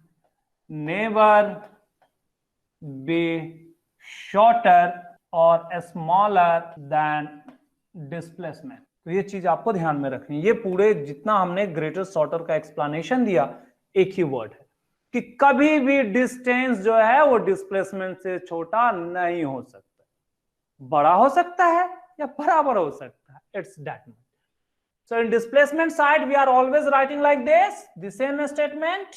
never be shorter or smaller than displacement. तो ये चीज आपको ध्यान में रखनी है। ये पूरे जितना हमने ग्रेटर शॉर्टर का एक्सप्लेनेशन दिया, एक ही वर्ड है कि कभी भी डिस्टेंस जो है वो डिस्प्लेसमेंट से छोटा नहीं हो सकता, बड़ा हो सकता है या बराबर हो सकता है. It's that much. So in displacement side, we are always writing like this, the same statement.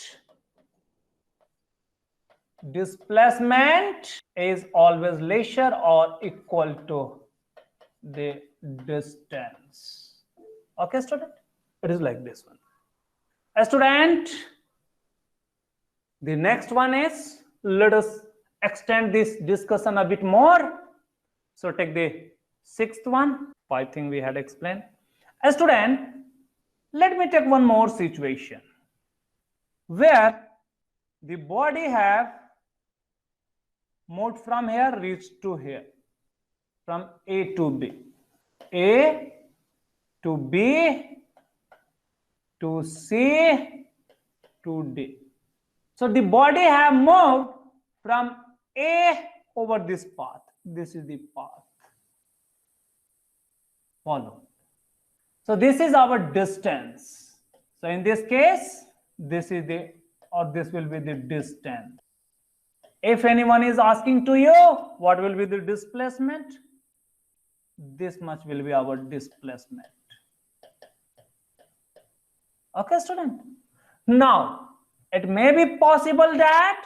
Displacement is always lesser or equal to the distance. Okay, student? It is like this one. A student, the next one is, let us extend this discussion a bit more. So take the sixth one. I think we had explained. A student, let me take one more situation where the body have moved from here, reached to here, from A to B, A to B to C to D. So the body have moved from A over this path. This is the path. Follow. So this is our distance. So in this case, this is the, or this will be the distance. If anyone is asking to you, what will be the displacement? This much will be our displacement. Okay, student? Now, it may be possible that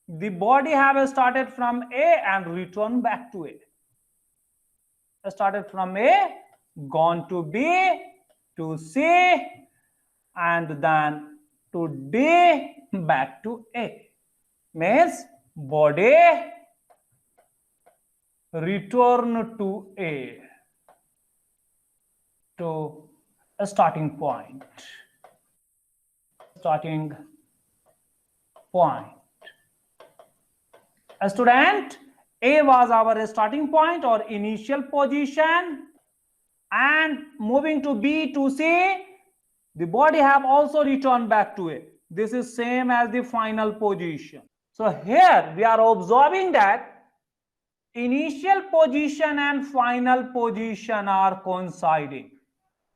the body have started from A and returned back to A. Started from A, gone to B, to C, and then to D, back to A. Means body return to A, to a starting point. Starting point. A student, A was our starting point or initial position, and moving to B to C, the body have also returned back to A. This is same as the final position. So here we are observing that initial position and final position are coinciding.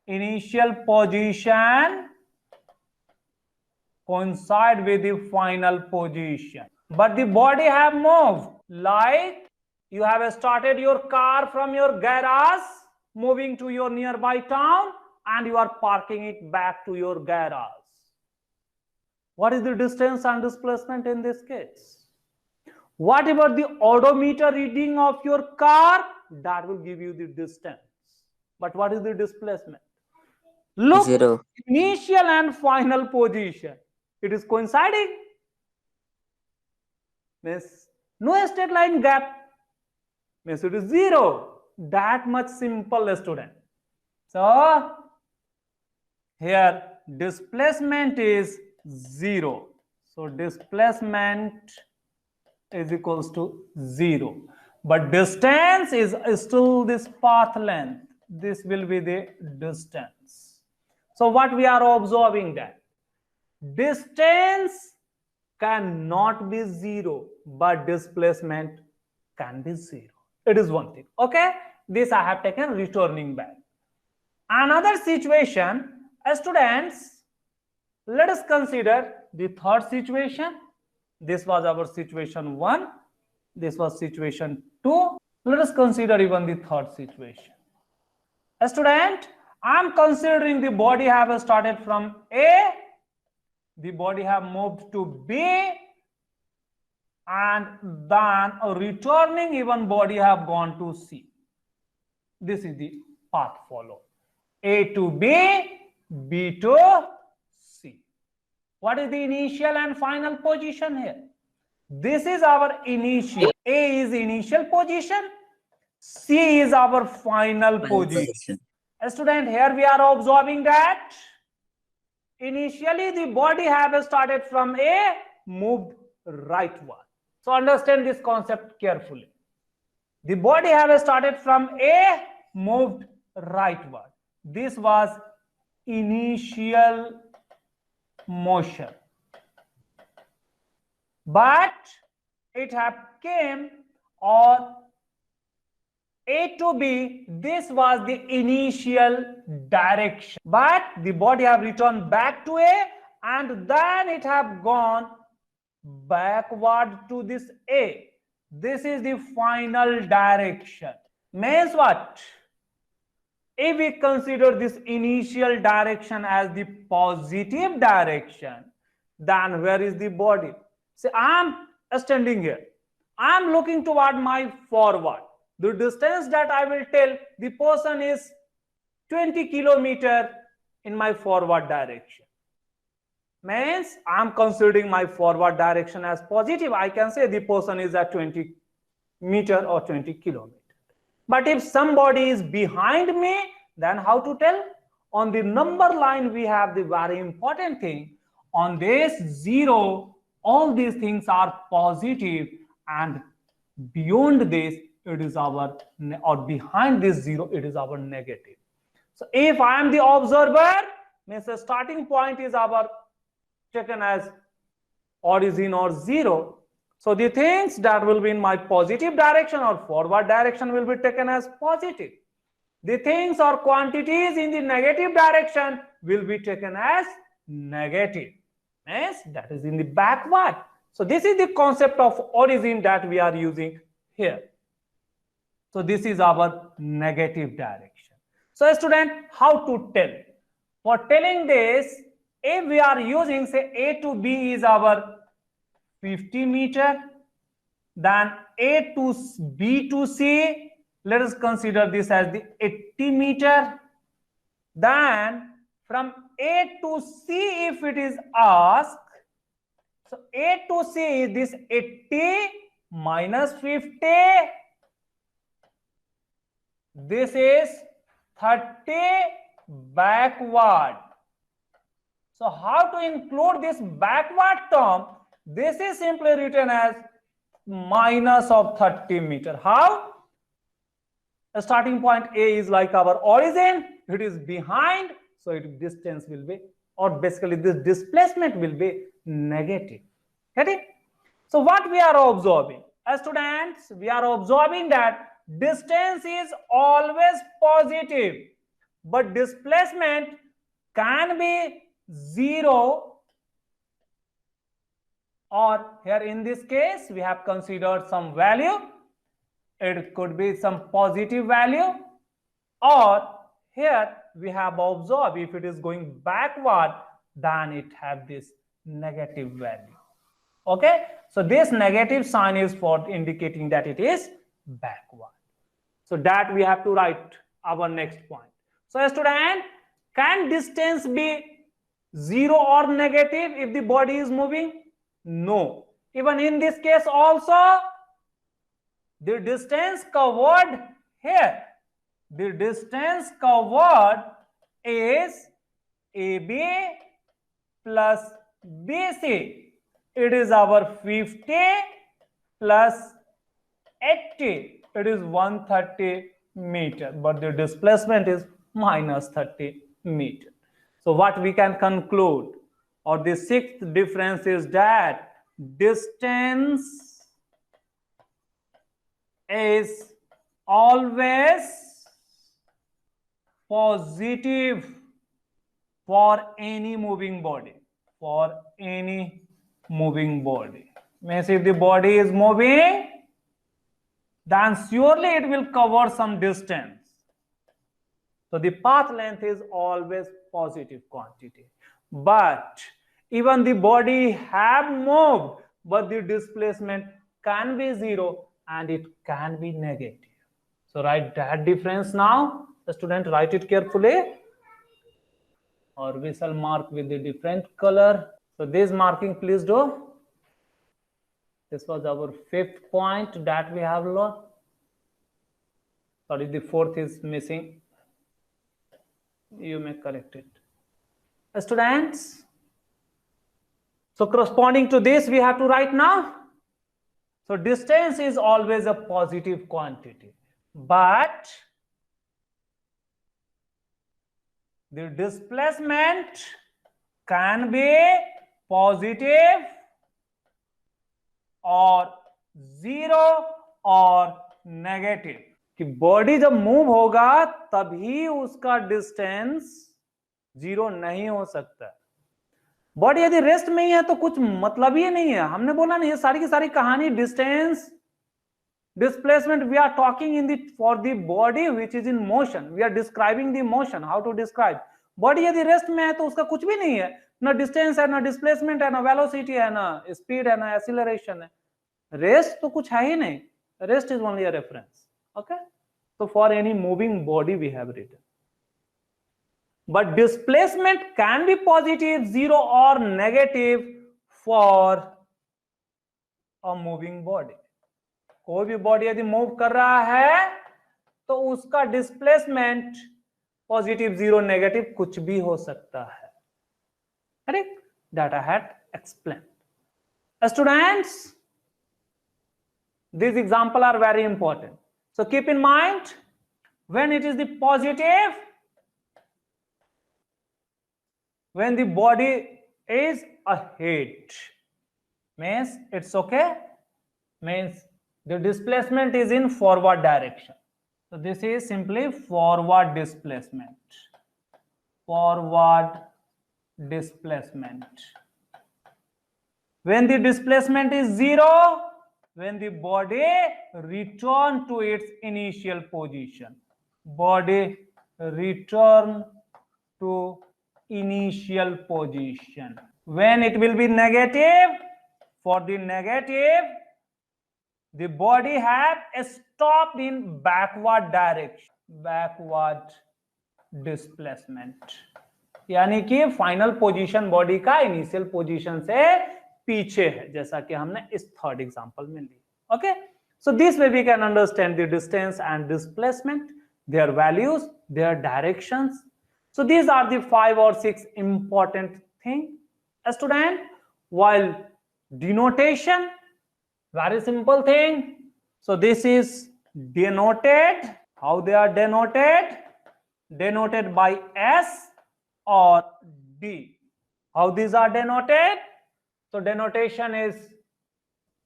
Initial position coincide with the final position. But the body have moved, like you have started your car from your garage, moving to your nearby town, and you are parking it back to your garage. What is the distance and displacement in this case? What about the odometer reading of your car? That will give you the distance. But what is the displacement? Look, 0. Initial and final position. It is coinciding. Means no straight line gap. Means it is 0. That much simple, student. So here displacement is 0. So displacement is equals to 0. But distance is still this path length. This will be the distance. So what we are observing that distance cannot be 0, but displacement can be 0. It is one thing. Okay, this I have taken returning back. Another situation, students, let us consider the third situation. This was our situation 1. This was situation 2. Let us consider even the third situation. A student, I am considering the body have started from A, the body have moved to B, and then a returning even body have gone to C. This is the path followed. A to B, B to C. What is the initial and final position here? This is our initial. A is initial position. C is our final position. Student, here we are observing that initially the body have started from A, moved rightward. So understand this concept carefully. The body have started from A, moved rightward. This was initial motion. But it have came or A to B, this was the initial direction. But the body have returned back to A and then it have gone backward to this A. This is the final direction. Means what? If we consider this initial direction as the positive direction, then where is the body? See, I am standing here. I am looking toward my forward. The distance that I will tell the person is 20 kilometers in my forward direction. Means I am considering my forward direction as positive. I can say the person is at 20 meter or 20 kilometers. But if somebody is behind me, then how to tell? On the number line, we have the very important thing. On this 0, all these things are positive, and beyond this, it is our, or behind this 0, it is our negative. So if I am the observer, means the starting point is our taken as origin or 0. So the things that will be in my positive direction or forward direction will be taken as positive. The things or quantities in the negative direction will be taken as negative. Yes, that is in the backward. So this is the concept of origin that we are using here. So this is our negative direction. So student, how to tell? For telling this, if we are using, say, A to B is our 50 meter, then A to B to C, let us consider this as the 80 meter. Then from A to C, if it is asked, so A to C is this 80 minus 50. This is 30 backward. So how to include this backward term? This is simply written as minus of 30 meter. How? The starting point A is like our origin. It is behind. So its distance will be, or basically this displacement will be negative. Get it? So what we are observing? As students, we are observing that distance is always positive, but displacement can be 0, or here in this case we have considered some value. It could be some positive value, or here we have observed if it is going backward, then it have this negative value. Okay, so this negative sign is for indicating that it is backward. So that we have to write our next point. So student, can distance be 0 or negative if the body is moving? No. Even in this case also, the distance covered here, the distance covered is AB plus BC. it is our 50 plus 80, it is 130 meter, but the displacement is minus 30 meter. So what we can conclude, or the sixth difference, is that distance is always positive for any moving body. For any moving body. Means if the body is moving, then surely it will cover some distance. So the path length is always positive quantity. But even the body have moved, but the displacement can be zero and it can be negative. So write that difference now. The student, write it carefully, or we shall mark with a different color. So this marking please do. This was our fifth point that we have learned. Sorry, the fourth is missing. You may correct it. Students, so corresponding to this we have to write now. So distance is always a positive quantity, but the displacement can be positive और zero और negative, कि body जब move होगा तभी उसका distance zero नहीं हो सकता. बॉडी यदि रेस्ट में ही है तो कुछ मतलब ही नहीं है. हमने बोला नहीं, ये सारी की सारी कहानी distance displacement we are talking in the for the body which is in motion. We are describing the motion. How to describe? Body यदि रेस्ट में है तो उसका कुछ भी नहीं है, ना डिस्टेंस है, ना डिस्प्लेसमेंट है, ना वेलोसिटी है, ना स्पीड है, ना एक्सीलरेशन है. रेस्ट तो कुछ है ही नहीं. Rest is only a reference. Okay, so for any moving body we have written, but displacement can be positive, zero or negative for a moving body. कोई भी बॉडी यदि मूव कर रहा है तो उसका डिस्प्लेसमेंट पॉजिटिव, जीरो, नेगेटिव कुछ भी हो सकता है. Correct? That I had explain. Students, these examples are very important. So keep in mind, when it is the positive, when the body is ahead, means it's okay, means the displacement is in forward direction. So this is simply forward displacement. Forward displacement. When the displacement is zero, when the body return to its initial position. Body return to initial position. When it will be negative, for the negative, the body have stopped in backward direction. Backward displacement. यानी कि final position body का initial position से पीछे है, जैसा कि हमने इस थर्ड एग्जांपल में ली. Okay, so this way we can understand the distance and displacement, their values, their directions. So these are the 5 or 6 important thing. Student, while denotation, very simple thing. So this is denoted. How they are denoted? Denoted by S or D. How these are denoted? So denotation is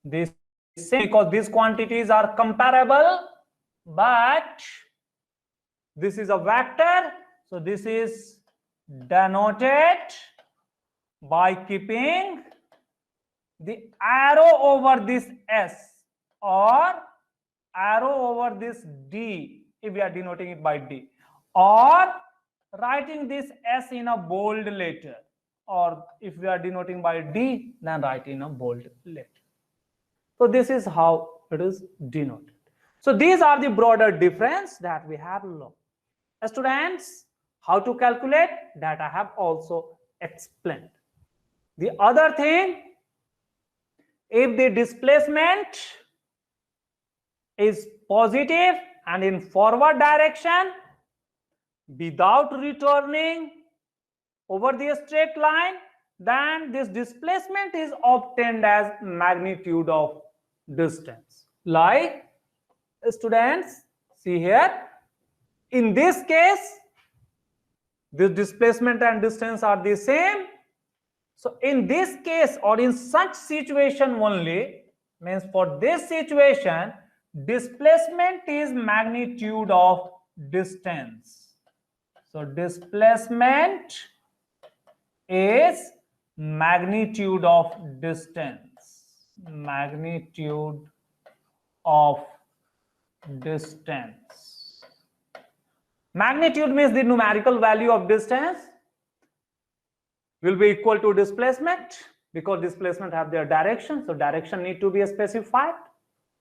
this same, because these quantities are comparable, but this is a vector. So this is denoted by keeping the arrow over this S or arrow over this D if we are denoting it by D, or writing this S in a bold letter, or if we are denoting by D, then write in a bold letter. So this is how it is denoted. So these are the broader difference that we have learned. Students, how to calculate that I have also explained. The other thing, if the displacement is positive and in forward direction without returning over the straight line, then this displacement is obtained as magnitude of distance. Like, students, see here, in this case, the displacement and distance are the same. So in this case, or in such situation only, means for this situation, displacement is magnitude of distance. So displacement is magnitude of distance. Magnitude of distance. Magnitude means the numerical value of distance will be equal to displacement, because displacement have their direction. So direction need to be specified.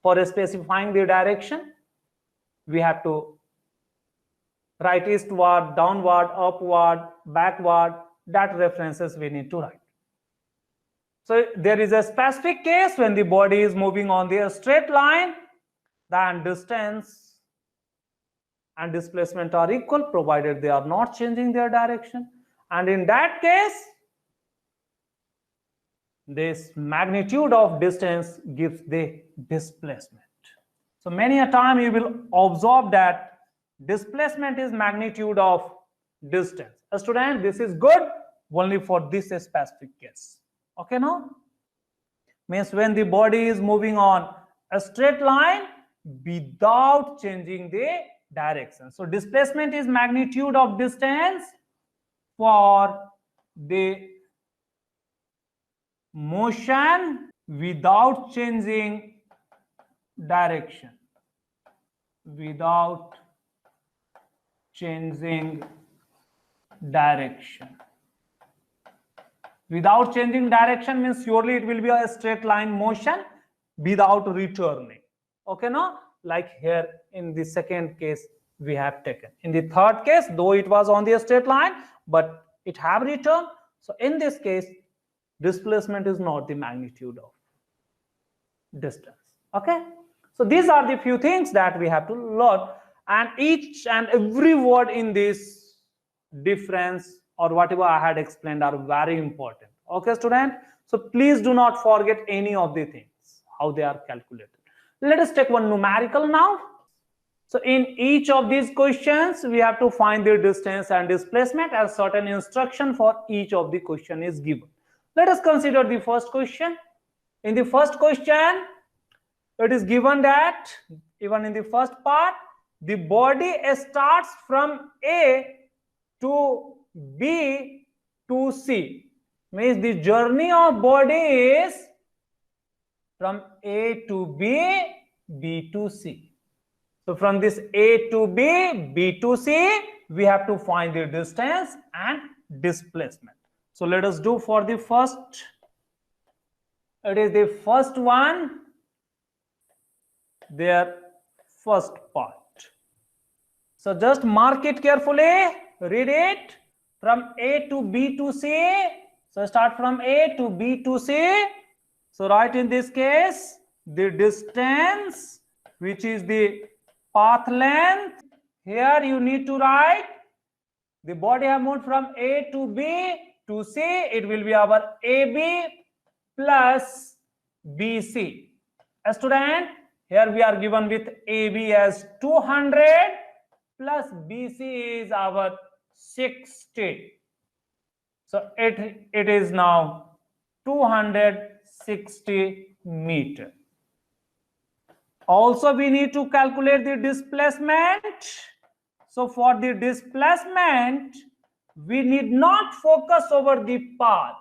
For specifying the direction, we have to write eastward, downward, upward, backward. That references we need to write. So there is a specific case when the body is moving on the straight line, then distance and displacement are equal, provided they are not changing their direction. And in that case, this magnitude of distance gives the displacement. So many a time you will observe that displacement is magnitude of distance. A student, this is good only for this specific case. Okay, no? Means when the body is moving on a straight line without changing the direction. So displacement is magnitude of distance for the motion without changing direction. Without changing direction. Without changing direction means surely it will be a straight line motion without returning. Okay, no? Like here in the second case we have taken. In the third case, though it was on the straight line, but it have returned. So in this case, displacement is not the magnitude of distance. Okay, so these are the few things that we have to learn, and each and every word in this difference or whatever I had explained are very important. Okay, student, so please do not forget any of the things, how they are calculated. Let us take one numerical now. So in each of these questions, we have to find the distance and displacement, as certain instruction for each of the question is given. Let us consider the first question. In the first question, it is given that even in the first part, the body starts from A to B to C. Means the journey of body is from A to B, B to C. So from this A to B, B to C, we have to find the distance and displacement. So let us do for the first. It is the first one, their first part. So just mark it carefully, read it from A to B to C. So start from A to B to C. So write in this case the distance, which is the path length. Here you need to write the body have moved from A to B to C. It will be our AB plus BC. A student, here we are given with AB as 200 plus BC is our 60. So it is now 260 meter. Also we need to calculate the displacement. So for the displacement, we need not focus over the path.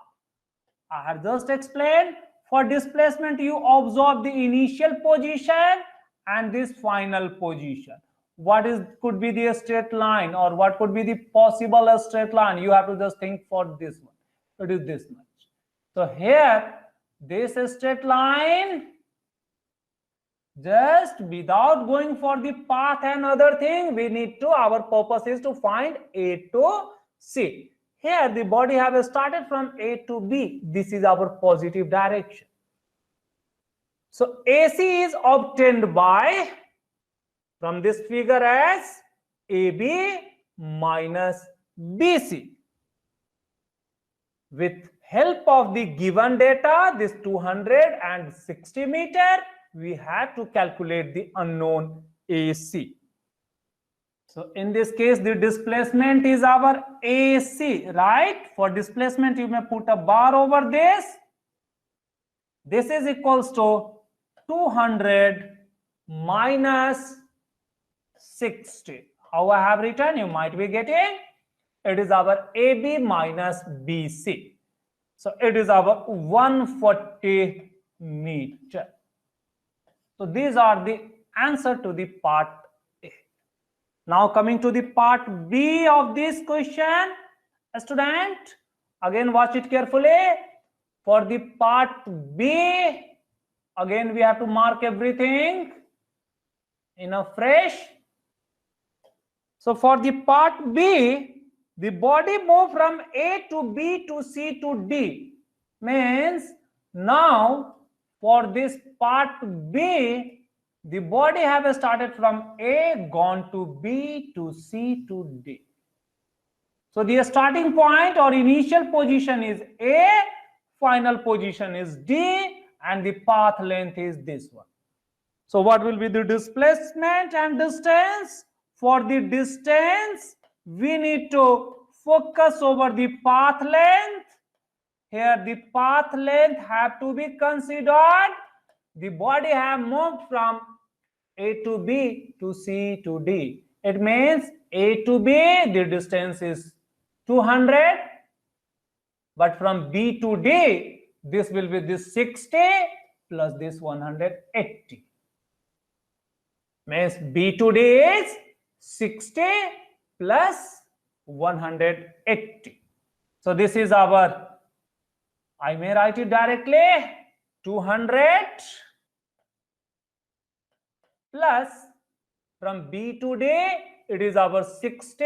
I have just explained, for displacement you observe the initial position and this final position. What could be the straight line, or what could be the possible straight line? You have to just think for this one. It is this much. So here, this straight line, just without going for the path and other thing, we need to, our purpose is to find A to C. Here the body have started from A to B. This is our positive direction. So AC is obtained by, from this figure, as AB minus BC. With help of the given data, this 260 meter, we have to calculate the unknown AC. So in this case, the displacement is our AC, right? For displacement, you may put a bar over this. This is equals to 200 minus 60. How I have written, you might be getting, it is our AB minus BC. So it is our 140 meter. So these are the answer to the part A. Now coming to the part B of this question, student, again watch it carefully. For the part B, again we have to mark everything in a fresh. So for the part B, the body moved from A to B to C to D. Means now for this part B, the body have started from A, gone to B to C to D. So the starting point or initial position is A, final position is D, and the path length is this one. So what will be the displacement and distance? For the distance, we need to focus over the path length. Here the path length have to be considered. The body have moved from A to B to C to D. It means A to B, the distance is 200. But from B to D, this will be this 60 plus this 180. Means B to D is 60 plus 180. So this is our, I may write it directly, 200 plus from B to D, it is our 60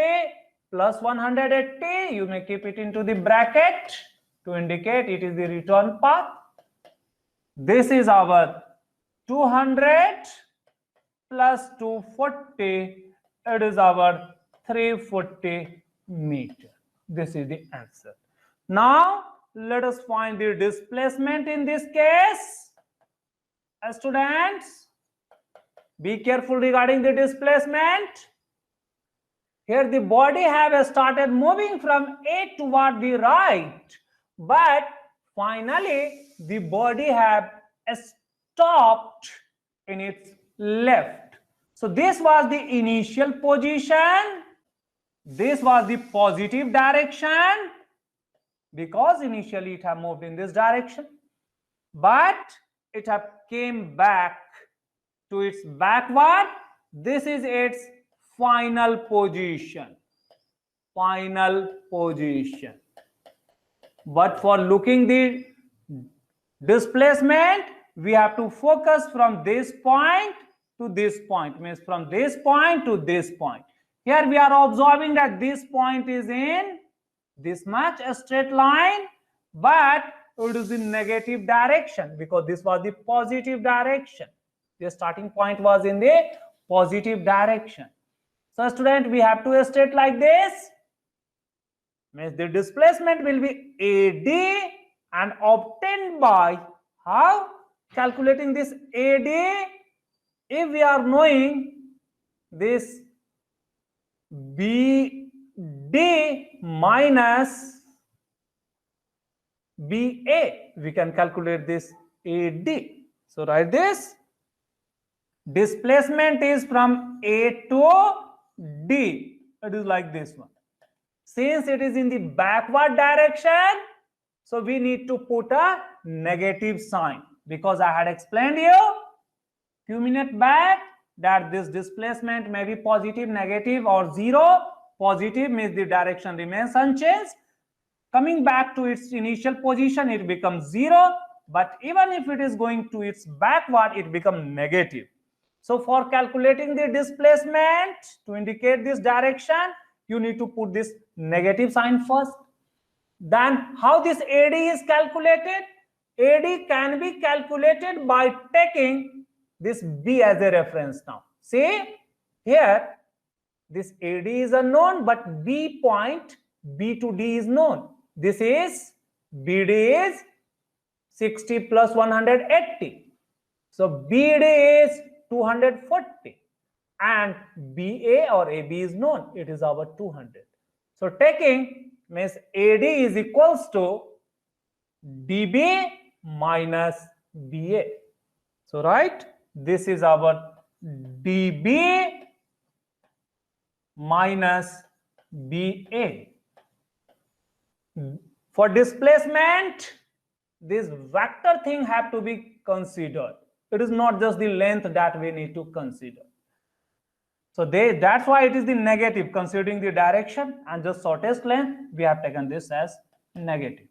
plus 180. You may keep it into the bracket to indicate it is the return path. This is our 200 plus 240, it is our 340 meter. This is the answer. Now let us find the displacement in this case. Students, be careful regarding the displacement. Here the body have started moving from A toward the right, but finally the body have stopped in its left. So this was the initial position. This was the positive direction because initially it have moved in this direction, but it have came back to its backward. This is its final position. Final position. But for looking the displacement, we have to focus from this point to this point, means from this point to this point. Here we are observing that this point is in this much a straight line, but it is in negative direction because this was the positive direction. The starting point was in the positive direction. So student, we have to state like this. Means the displacement will be AD and obtained by how? Calculating this AD. If we are knowing this BD minus BA, we can calculate this AD. So write this. Displacement is from A to D. It is like this one. Since it is in the backward direction, so we need to put a negative sign because I had explained you few minutes back that this displacement may be positive, negative, or zero. Positive means the direction remains unchanged. Coming back to its initial position, it becomes zero. But even if it is going to its backward, it becomes negative. So for calculating the displacement to indicate this direction, you need to put this negative sign first. Then how this AD is calculated? AD can be calculated by taking this B as a reference now. See here, this AD is unknown, but B point, B to D is known. This is BD is 60 plus 180. So BD is 240 and BA or AB is known. It is our 200. So taking means AD is equals to DB minus BA. So right, this is our DB minus BA. For displacement, this vector thing have to be considered. It is not just the length that we need to consider. So that's why it is the negative, considering the direction and just shortest length, we have taken this as negative.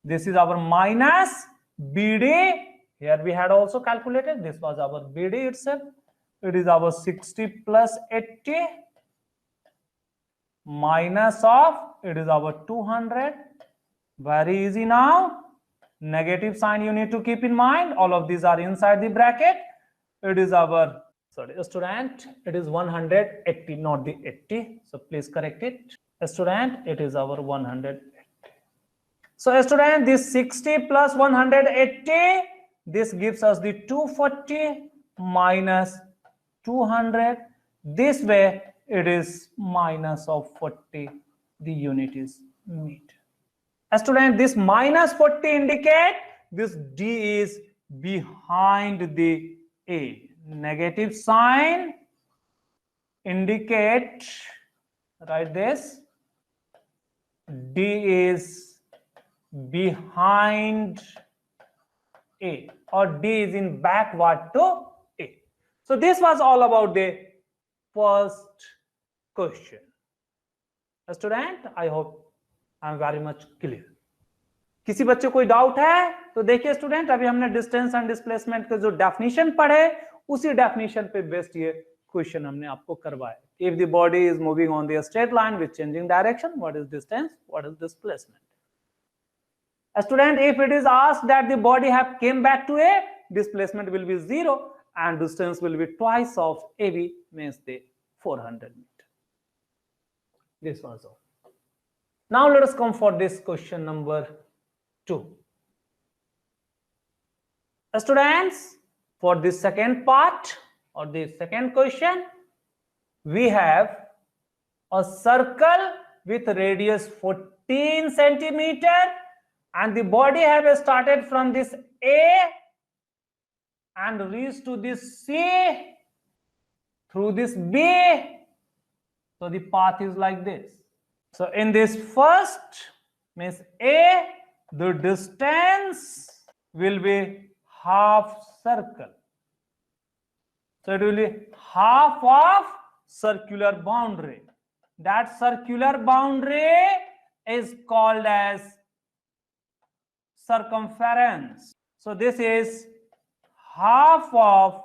This is our minus BD. Here we had also calculated. This was our BD itself. It is our 60 plus 80 minus of, it is our 200. Very easy now. Negative sign you need to keep in mind. All of these are inside the bracket. It is our, sorry, student, it is 180, not the 80. So please correct it. Student, it is our 180. So student, this 60 plus 180, this gives us the 240 minus 200. This way it is minus of 40. The unit is meter. Student, this minus 40 indicate this D is behind the A. Negative sign indicate, write this, D is behind A or D is in backward to A. So this was all about the first question. Student, I hope I am very much clear. किसी बच्चे कोई doubt है तो देखिए student, अभी हमने distance and displacement के जो डेफिनेशन पढ़े उसी डेफिनेशन पे बेस्ड ये क्वेश्चन हमने आपको करवाया. If the body is moving on the straight line with changing direction, what is distance, what is displacement. Student, if it is asked that the body have came back to A, displacement will be 0 and distance will be twice of AB, means the 400 meter. This was all. Now let us come for this question number 2. Students, for this second part or the second question, we have a circle with radius 14 centimeter and the body have started from this A and reached to this C through this B. So the path is like this. So in this first means A, the distance will be half circle. So it will be half of circular boundary. That circular boundary is called as circumference. So this is half of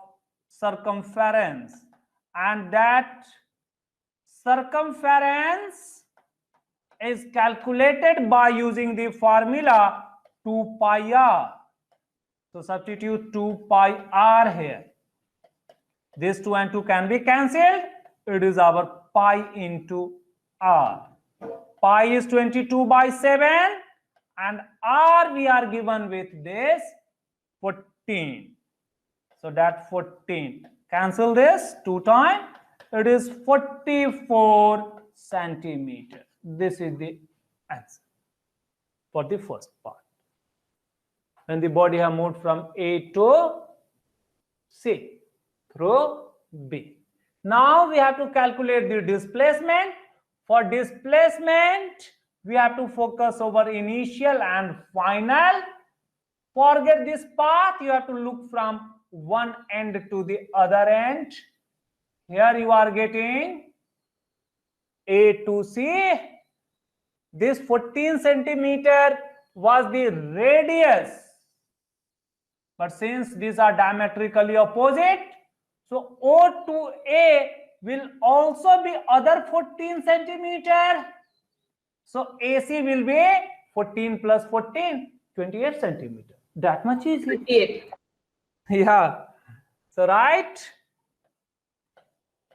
circumference, and that circumference is calculated by using the formula 2 pi r. So substitute 2 pi r here. This 2 and 2 can be cancelled. It is our pi into r. Pi is 22 by 7 and r we are given with this 14. So that 14. Cancel this 2 times. It is 44 centimeter. This is the answer for the first part. When the body have moved from A to C through B. Now we have to calculate the displacement. For displacement, we have to focus over initial and final. Forget this path. You have to look from one end to the other end. Here you are getting A to C. This 14 centimeter was the radius. But since these are diametrically opposite, so O to A will also be other 14 centimeter. So AC will be 14 plus 14, 28 centimeter. That much easy. 28. Yeah. So right.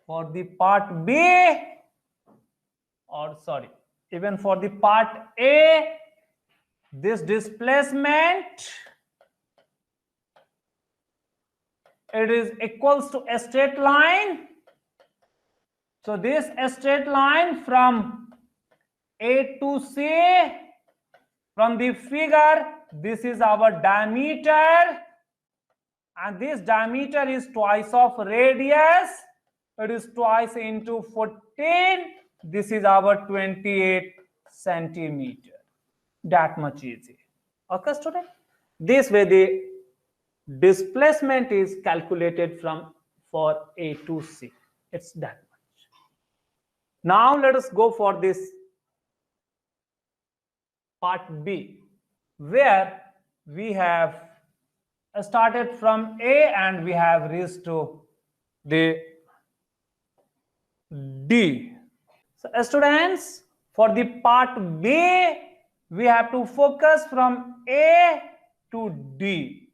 For the part B, or sorry, even for the part A, this displacement, it is equals to a straight line. So this straight line from A to C, from the figure, this is our diameter, and this diameter is twice of radius. It is twice into 14. This is our 28 centimeter. That much easy. Okay, student? This way the displacement is calculated from for A to C. It's that much. Now let us go for this part B, where we have started from A and we have reached to the D. So students, for the part B, we have to focus from A to D.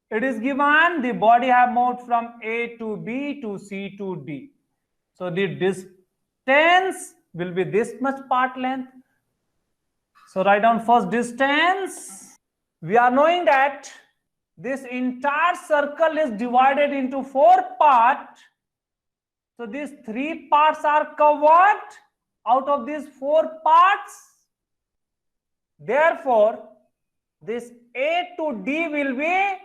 It is given the body have moved from A to B to C to D. So the distance will be this much part length. So write down first distance. We are knowing that this entire circle is divided into 4 parts. So these 3 parts are covered out of these 4 parts. Therefore, this A to D will be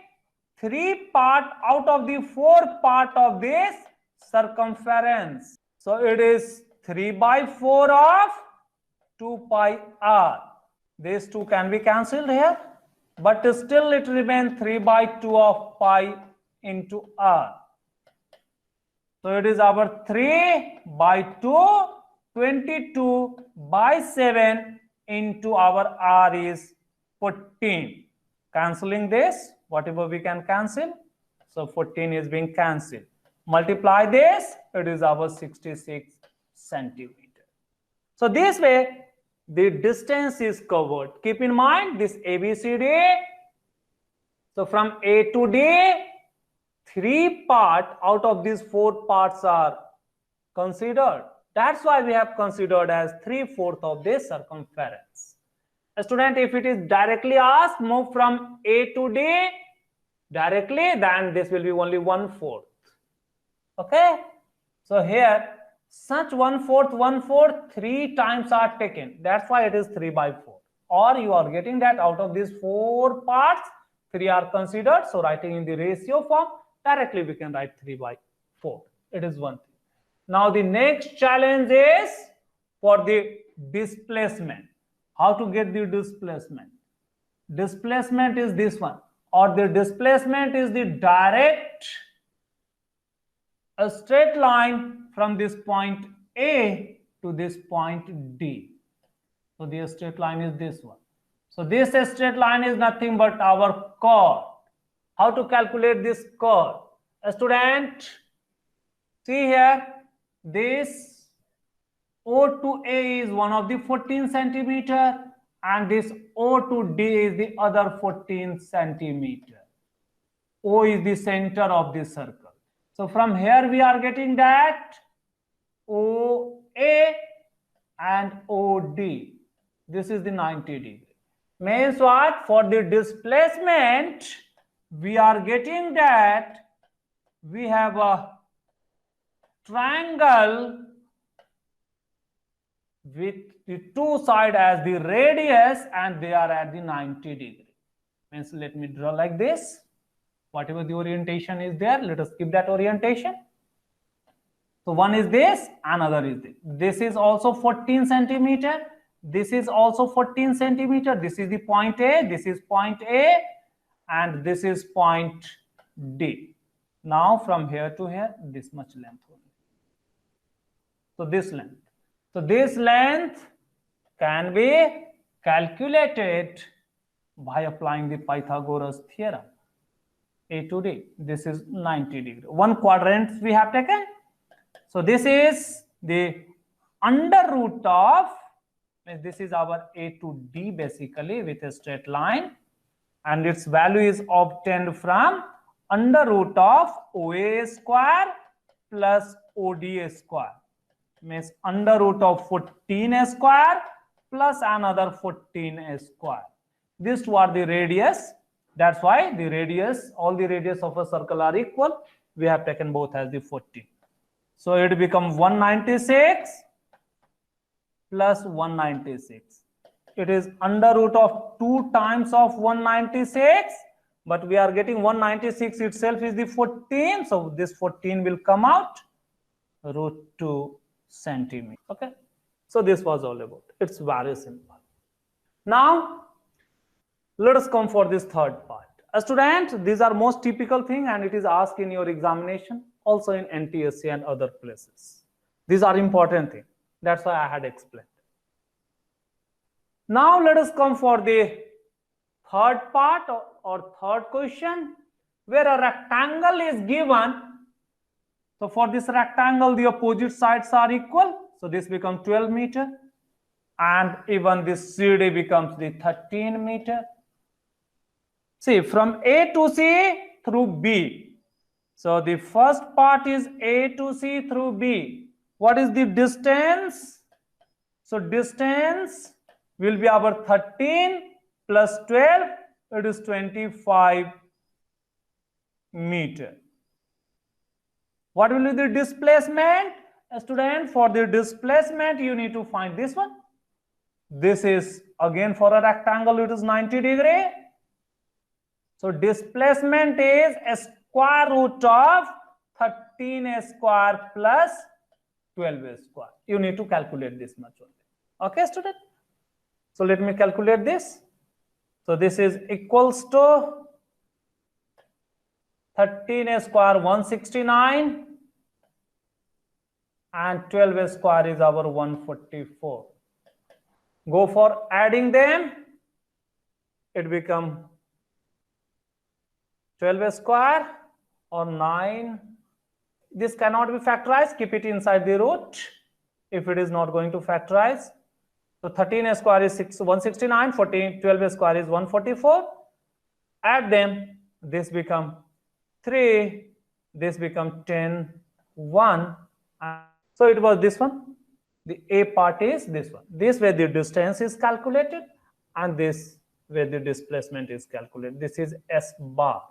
3 part out of the 4 part of this circumference. So it is 3 by 4 of 2 pi r. These two can be cancelled here, but still it remains 3 by 2 of pi into r. So it is our 3 by 2, 22 by 7 into our r is 14. Cancelling this, whatever we can cancel. So 14 is being cancelled. Multiply this, it is our 66 centimeter. So this way, the distance is covered. Keep in mind this ABCD. So from A to D, 3 parts out of these 4 parts are considered. That's why we have considered as 3/4 of this circumference. A student, if it is directly asked, move from A to D directly, then this will be only 1/4. Okay? So here, such 1/4, 3 times are taken. That's why it is 3 by 4. Or you are getting that out of these 4 parts, 3 are considered. So writing in the ratio form, directly we can write 3 by 4. It is one thing. Now the next challenge is for the displacement. How to get the displacement? Displacement is this one, or the displacement is the direct a straight line from this point A to this point D. So the straight line is this one. So this straight line is nothing but our chord. How to calculate this chord? A student, see here, this O to A is one of the 14 centimeter and this O to D is the other 14 centimeter. O is the center of this circle. So from here we are getting that OA and OD. This is the 90 degree. Means what? For the displacement, we are getting that we have a triangle with the 2 sides as the radius and they are at the 90 degree. Means let me draw like this. Whatever the orientation is there, let us keep that orientation. So one is this, another is this. This is also 14 centimeter. This is also 14 centimeter. This is the point A, this is point A, and this is point D. Now from here to here, this much length only. So this length. So this length can be calculated by applying the Pythagoras theorem. A to D. This is 90 degree. 1 quadrant we have taken. So this is the under root of, this is our A to D basically with a straight line, and its value is obtained from under root of OA square plus ODA square. Means under root of 14 square plus another 14 square. These two are the radius. That's why the radius, all the radius of a circle are equal. We have taken both as the 14. So it becomes 196 plus 196. It is under root of 2 times of 196, but we are getting 196 itself is the 14. So this 14 will come out root 2 centimeter. Okay. So this was all about. It's very simple. Now let us come for this third part. A student, these are most typical thing and it is asked in your examination, also in NTSC and other places. These are important things. That's why I had explained. Now let us come for the third part or third question, where a rectangle is given. So for this rectangle, the opposite sides are equal. So this becomes 12 meter. And even this CD becomes the 13 meter. See, from A to C through B. So the first part is A to C through B. What is the distance? So distance will be our 13 plus 12. It is 25 meter. What will be the displacement? Student, for the displacement, you need to find this one. This is again for a rectangle, it is 90 degree. So displacement is a square root of 13 square plus 12 square. You need to calculate this much only. Okay, student? So let me calculate this. So this is equals to 13 square 169 and 12 square is our 144. Go for adding them. It becomes 12 square or 9. This cannot be factorized. Keep it inside the root if it is not going to factorize. So 13 square is 169, 12 square is 144. Add them. This become 3. This become 10, 1. So it was this one. The A part is this one. This where the distance is calculated and this where the displacement is calculated. This is S bar.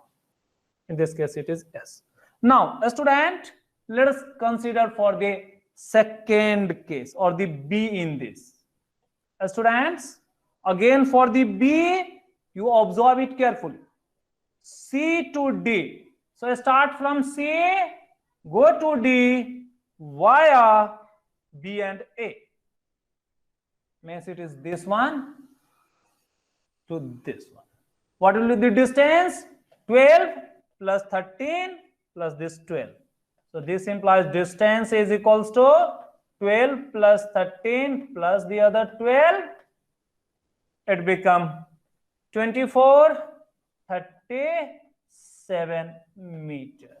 In this case, it is S. Now, a student, let us consider for the second case or the B in this. Students, again for the B, you observe it carefully. C to D. So start from C, go to D via B and A. Means it is this one to this one. What will be the distance? 12 plus 13 plus this 12. So this implies distance is equals to 12 plus 13 plus the other 12. It becomes 24, 37 meter.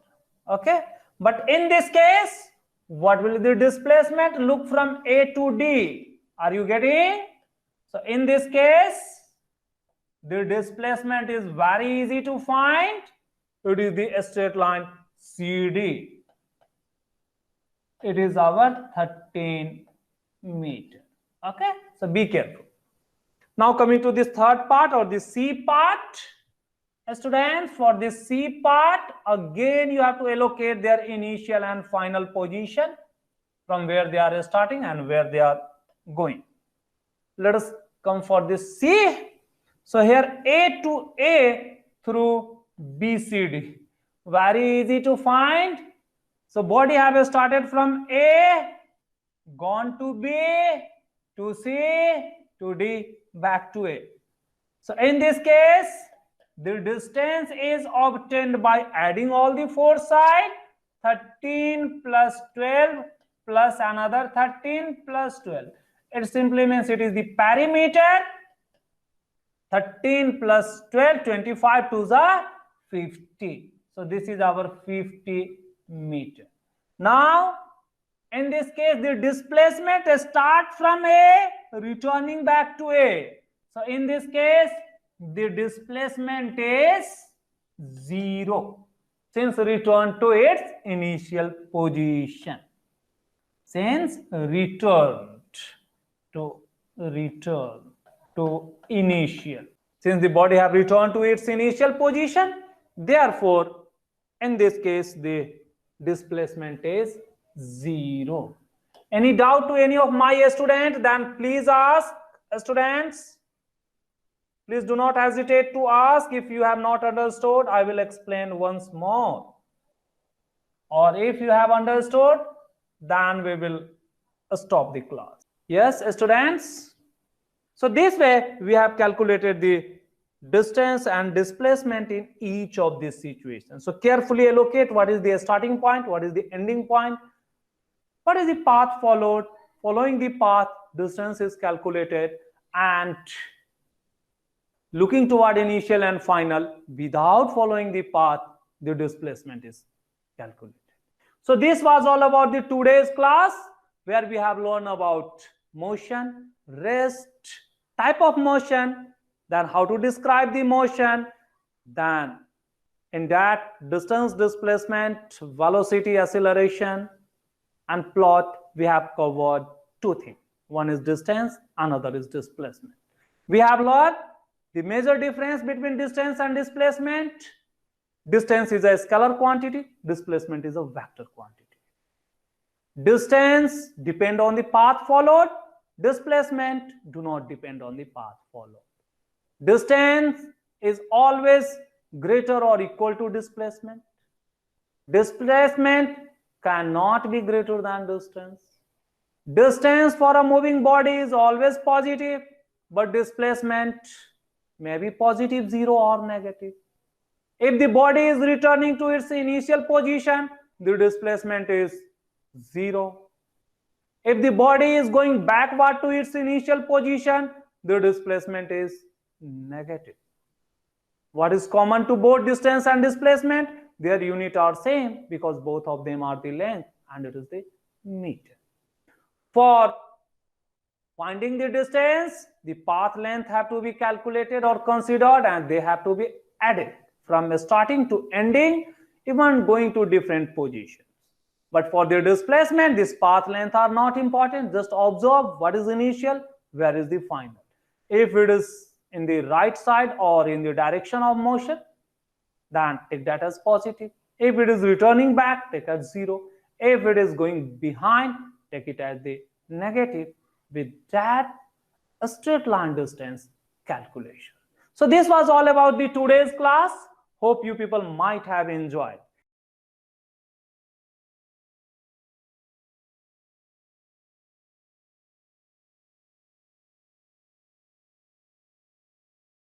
Okay. But in this case, what will be the displacement? Look from A to D. Are you getting? So in this case, the displacement is very easy to find. It is the straight line CD. It is our 13 meter. Okay. So be careful. Now coming to this third part or the C part. Students, for this C part, again you have to allocate their initial and final position from where they are starting and where they are going. Let us come for this C. So here A to A through BCD. Very easy to find. So body have started from A, gone to B, to C, to D, back to A. So in this case, the distance is obtained by adding all the four sides. 13 plus 12 plus another 13 plus 12. It simply means it is the perimeter. 13 plus 12, 25 to the 50. So this is our 50 meter. Now, in this case, the displacement starts from A, returning back to A. So in this case, the displacement is 0 since return to its initial position. Since returned to initial. Since the body have returned to its initial position, therefore, in this case, the displacement is 0. Any doubt to any of my students? Then please ask, students. Please do not hesitate to ask. If you have not understood, I will explain once more. Or if you have understood, then we will stop the class. Yes, students? So this way, we have calculated the distance and displacement in each of these situations. So carefully allocate what is the starting point, what is the ending point, what is the path followed. Following the path, distance is calculated, and looking toward initial and final, without following the path, the displacement is calculated. So this was all about the today's class, where we have learned about motion, rest, type of motion, then how to describe the motion, then in that distance, displacement, velocity, acceleration, and plot, we have covered two things. One is distance, another is displacement. We have learned the major difference between distance and displacement. Distance is a scalar quantity, displacement is a vector quantity. Distance depend on the path followed, displacement do not depend on the path followed. Distance is always greater or equal to displacement. Displacement cannot be greater than distance. Distance for a moving body is always positive, but displacement may be positive, 0 or negative. If the body is returning to its initial position, the displacement is 0. If the body is going backward to its initial position, the displacement is negative. What is common to both distance and displacement? Their unit are same, because both of them are the length and it is the meter. For finding the distance, the path length have to be calculated or considered, and they have to be added from starting to ending, even going to different positions. But for the displacement, this path length are not important. Just observe what is initial, where is the final. If it is in the right side or in the direction of motion, then take that as positive. If it is returning back, take as 0. If it is going behind, take it as the negative. With that, a straight line distance calculation. So this was all about the today's class. Hope you people might have enjoyed.